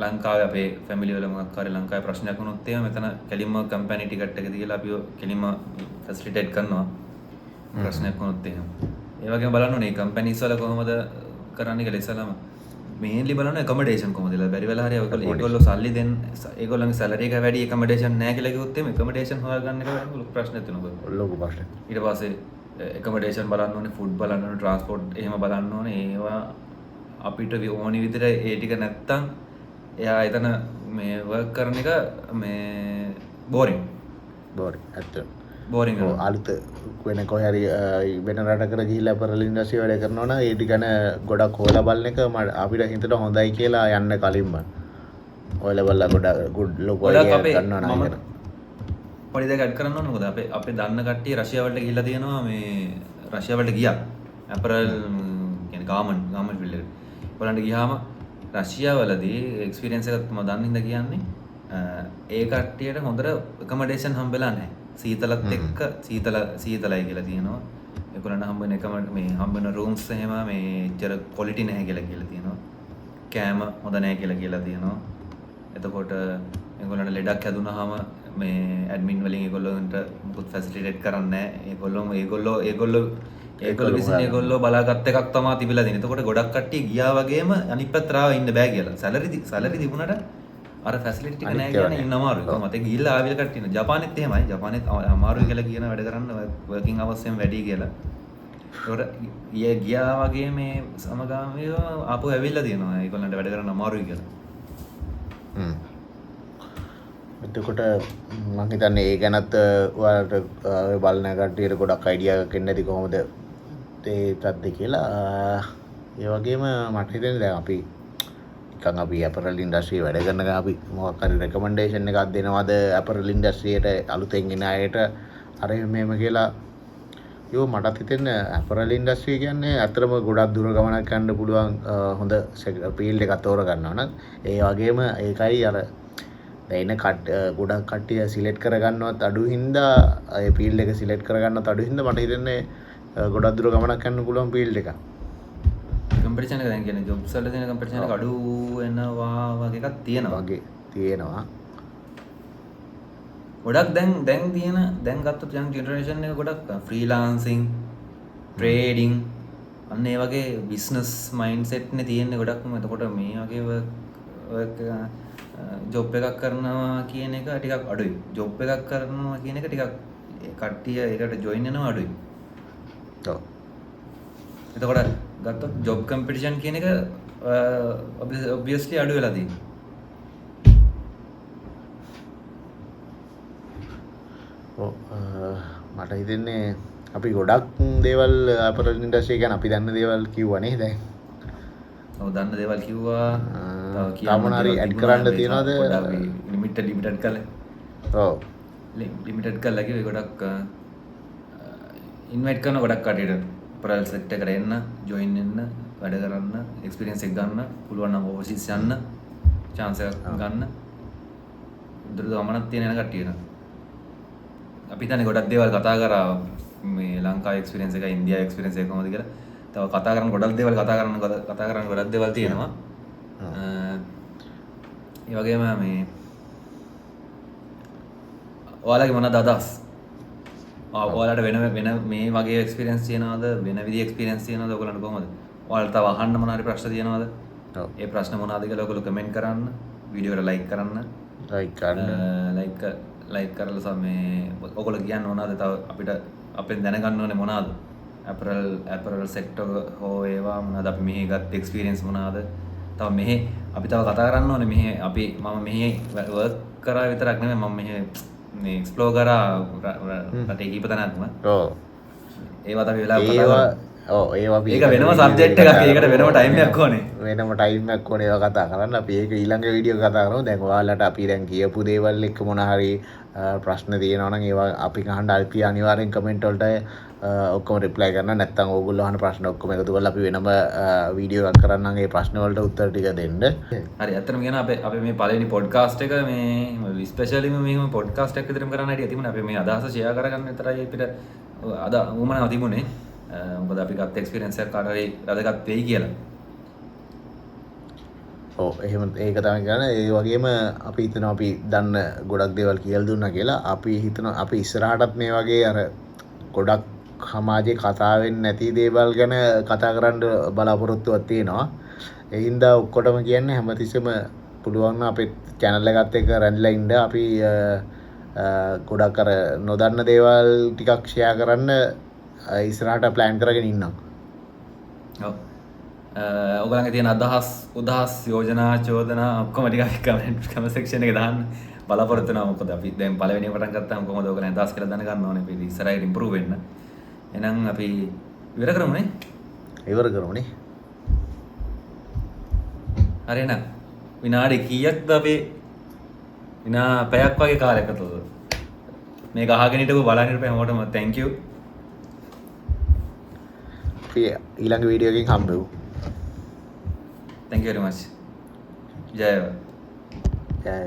ලංකාවේ අපේ ෆැමිලි වල මොකක් හරි ලංකාවේ ප්‍රශ්නයක් වුණොත් එහෙම මෙතන කෙලින්ම කම්පැනි ටිකට් එක දීලා අපිව කෙලින්ම ෆැසිලිටේට් කරනවා ප්‍රශ්නයක් වුණොත් එහෙම. ඒ වගේම බලන්න ඕනේ කම්පැනිස් වල කොහොමද කරන්නේ කියලා ඉස්සලම මේන්ලි බලන්න accommodation කොහොමද කියලා. බැරි වෙලා හරි ඒගොල්ලෝ සල්ලි දෙන්න, ඒගොල්ලන්ගේ සැලරි එක වැඩි, accommodation නැහැ කියලා කිව්වොත් එහෙම accommodation හොයාගන්න එක ලොකු ප්‍රශ්නයක් වෙනවා. ලොකු ප්‍රශ්නයක්. ඊට පස්සේ accommodation බලන්න ඕනේ, food බලන්න ඕනේ, transport එහෙම බලන්න ඕනේ. ඒවා අපිට ඕනි විදිහට ඒ ටික නැත්තම් එයා එතන මේ work කරන එක මේ boring ඇත්ත. boring ඔව් අලුත වෙන කොහේ හරි වෙන රටකට ගිහිල්ලා අපරල් ඉන්ඩස්ට්‍රි වැඩ කරනවා නම් ඒ ටික ගැන ගොඩක් හොයලා බලන එක අපිට හිතට හොඳයි කියලා යන්න කලින්ම හොයලා බලලා ගොඩක් good ලොකු අයිඩියා ගන්නවා නම් ඒක. පොඩි දෙයක් ඇඩ් කරන්න ඕනේ. මොකද අපේ දන්න කට්ටිය රෂියාව වලට ගිහිල්ලා තියෙනවා. මේ රෂියාව වලට ගියා අපරල් කියන්නේ ගාමන්ට් ෆීල්ඩ් එකට. බලන්න ගියාම රෂියාවලදී එක්ස්පීරියන්ස් එකක් මම දන්න හින්දා කියන්නේ ඒ කට්ටියට හොඳට accommodation හම්බෙලා නැහැ. සීතලත් එක්ක සීතලයි කියලා තියෙනවා. ඒගොල්ලන්ට හම්බෙන එකම මේ හම්බෙන රූම්ස් එහෙම මේ එච්චර ක්වොලිටි නැහැ කියලා තියෙනවා. කෑම හොඳ නැහැ කියලා තියෙනවා. එතකොට ඒගොල්ලන්ට ලෙඩක් හැදුනහම මේ ඇඩ්මින් වලින් ඒගොල්ලන්ට මුකුත් ෆැසිලිටේට් කරන්නේ නැහැ. ඒගොල්ලෝ විසින් ඒගොල්ලෝ බලාගත් එකක් තමයි තිබිලා තියෙන්නේ. එතකොට ගොඩක් කට්ටිය ගියා වගේම අනිත් පැත්තට ආව ඉන්න බෑ කියලා. සැලරි තිබුණාට අර ෆැසිලිටි ටික නැහැ කියන්නේ ඉන්න අමාරුයි. මතක ගිහිල්ලා ආවිල කට්ටිය ඉන්න. ජපානෙත් එහෙමයි. ජපානෙත් අමාරුයි කියලා කියන වැඩ කරන්න වර්කින් අවර්ස් එහෙම වැඩි කියලා. ඒකට ගියා වගේ මේ සමගාමීව ආපහු ඇවිල්ලා තියෙනවා. ඒගොල්ලන්ට වැඩ කරන්න අමාරුයි කියලා. එතකොට මම හිතන්නේ ඒ ගැනත් ඔයාලට ඔය බලන කට්ටියට ගොඩක් අයිඩියා එකක් එන්න ඇති කොහොමද ඒ පැත්තේ කියලා. ඒ වගේම මට හිතෙන්නේ දැන් අපි නිකන් අපි අපරල් ඉන්ඩස්ට්‍රියේ වැඩ කරන ගමන් අපි මොකක් හරි රෙකමෙන්ඩේෂන් එකක් දෙනවද අපරල් ඉන්ඩස්ට්‍රියට අලුතෙන් එන අයට අර මෙහෙම කියලා. යෝ මටත් හිතෙන්නේ අපරල් ඉන්ඩස්ට්‍රිය කියන්නේ අතරම ගොඩක් දුර ගමනක් යන්න පුළුවන් හොඳ ෆීල්ඩ් එකක් තෝරගන්නවා නම් ඒ වගේම ඒකයි අර දැන් ගොඩක් කට්ටිය සිලෙක්ට් කරගන්නවත් අඩු හින්දා ඒ ෆීල්ඩ් එක සිලෙක්ට් කරගන්නවත් අඩු හින්දා මට හිතෙන්නේ ගොඩක් දුර ගමනක් යන්න පුළුවන් ෆීල්ඩ් එකක්. කම්පිටිෂන් එක දැන් කියන්නේ ජොබ්ස් වල තියෙන කම්පිටිෂන් එක අඩු වෙනවා වගේ එකක් තියෙනවා. ගොඩක් දැන් තියෙන දැන් ගත්තොත් යන් ජෙනරේෂන් එක ගොඩක් ෆ්‍රීලාන්සින්, ට්‍රේඩින් අන්න ඒ වගේ බිස්නස් මයින්ඩ්සෙට් නේ තියෙන්නේ ගොඩක්ම. එතකොට මේ වගේ වර්ක් ජොබ් එකක් කරනවා කියන එක ටිකක් අඩුයි. ජොබ් එකක් කරනවා කියන එක ටිකක් කට්ටිය ඒකට ජොයින් වෙනවා අඩුයි. ඔව්. එතකොට ගත්තොත් ජොබ් කම්පිටිෂන් කියන එක ඔබ්වියස්ලි අඩු වෙලා තියෙනවා. ඔව් මට හිතෙන්නේ අපි ගොඩක් දේවල් අපරල් ඉන්ඩස්ට්‍රි ගැන අපි දන්න දේවල් කිව්වනේ දැන්. ඔව් දන්න දේවල් කිව්වා. තව මොන හරි ඇඩ් කරන්න තියනවද? ලිමිටඩ් කරලා. ඔව්. ලිමිටඩ් කරලා කිව්වේ ගොඩක් ඉන්වයිට් කරන ගොඩක් කට්ටියට අපරල් සෙක්ටර් එකට එන්න, ජොයින් වෙන්න, වැඩ කරන්න, එක්ස්පීරියන්ස් එක ගන්න, පුළුවන් නම් ඕවර්සීස් යන්න, chance එකක් ගන්න. දුර ගමනක් තියෙන යන කට්ටියට. අපි හිතන්නේ ගොඩක් දේවල් කතා කරා මේ ලංකාවේ එක්ස්පීරියන්ස් එකයි ඉන්දියාවේ එක්ස්පීරියන්ස් එක කොහොමද කියලා. තව කතා කරන්න ගොඩක් දේවල් කතා කරන්න ගොඩක් දේවල් තියෙනවා. ඒ වගේම මේ ඔයාලගේ මොනවද අදහස්? ඔයාලට වෙන මේ වගේ එක්ස්පීරියන්ස් තියෙනවද? වෙන විදිහේ එක්ස්පීරියන්ස් තියෙනවද? ඔයගොල්ලන්ට කොහොමද? ඔයාලට තව අහන්න මොන හරි ප්‍රශ්න තියෙනවද? ඔව්. ඒ ප්‍රශ්න මොනවද කියලා ඔයගොල්ලෝ කමෙන්ට් කරන්න. වීඩියෝ එකට ලයික් කරන්න. ලයික් කරලා මේ ඔයගොල්ලෝ කියන්න මොනවද තව අපිට අපෙන් දැනගන්න ඕනේ මොනවද? ඇපරල් සෙක්ටර් හෝ ඒවා මොනවද අපි මෙහි ගත්ත එක්ස්පීරියන්ස් මොනවද? තව මෙහි අපි තව කතා කරන්න ඕනේ මෙහි මම මෙහි වර්ක් කරා විතරක් නෙමෙයි මම මෙහි මේ එක්ස්ප්ලෝර් කරා රටේ කීප තැනක්ම. ඔව්. ඒවත් අපි වෙලාවක කතා කරමු. ඔව් ඒවා අපි ඒක වෙනම සබ්ජෙක්ට් එකක්. ඒකට වෙනම ටයිම් එකක් ඕනේ. වෙනම ටයිම් එකක් ඕනේ ඒවා කතා කරන්න. අපි ඒක ඊළඟ වීඩියෝ කතා කරමු. දැන් ඔයාලට අපි දැන් කියපු දේවල් එක්ක මොන හරි ප්‍රශ්න තියෙනවා නම් ඒවා අපි අහන්න අපි අනිවාර්යෙන් කමෙන්ට් වලට ඔක්කොම රිප්ලයි කරන්න. නැත්නම් ඕගොල්ලෝ අහන ප්‍රශ්න ඔක්කොම එකතු කරලා අපි වෙනම වීඩියෝ එකක් කරන්නම් ඒ ප්‍රශ්න වලට උත්තර ටික දෙන්න. හරි ඇත්තටම කියන අපේ මේ පළවෙනි පොඩ්කාස්ට් එක මේ ස්පෙෂලිම මේකම පොඩ්කාස්ට් එකක් විතරම කරන්න හැටිය තිබුණා. අපි මේ අදහස ෂෙයා කරගන්න විතරයි අපිට අද උමනාව තිබුණේ. මොකද අපි ගත්ත එක්ස්පීරියන්ස් එක කාට හරි වැදගත් වෙයි කියලා. ඔව් එහෙම ඒක තමයි කියන්නේ. ඒ වගේම අපි හිතනවා අපි දන්න ගොඩක් දේවල් කියලා දුන්නා කියලා. අපි හිතනවා අපි ඉස්සරහටත් මේ වගේ අර ගොඩක් සමාජයේ කතා වෙන්නේ නැති දේවල් ගැන කතා කරන්න බලාපොරොත්තුවක් තියෙනවා. ඒ හින්දා ඔක්කොටම කියන්නේ හැමතිස්සෙම පුළුවන් නම් අපේ channel එකත් එක්ක රැඳිලා ඉන්න. අපි ගොඩක් අර නොදන්න දේවල් ටිකක් share කරන්න ඉස්සරහට ප්ලෑන් කරගෙන ඉන්නවා. ඔව්. ඔයගලගේ තියෙන අදහස්, උදහස්, යෝජනා, චෝදනා ඔක්කොම ටික කමෙන්ට් සෙක්ෂන් එකේ දාන්න බලාපොරොත්තු වෙනවා. මොකද අපි දැන් පළවෙනි පටන් ගත්තාම කොහොමද ඔයගලගේ අදහස් කියලා දැනගන්න ඕනේ. අපි ඉස්සරහට ඉම්ප්‍රූව් වෙන්න. එහෙනම් අපි ඉවර කරමුනේ. ඉවර කරමුනේ. හරි එහෙනම් විනාඩි කීයක්ද අපි පැයක් වගේ කාලයක තෝද මේක අහගෙන හිටපු බලන්න හිටපු හැමෝටම thank you. ඊළඟ වීඩියෝ එකකින් හම්බෙමු. Thank you very much. ජය වේවා.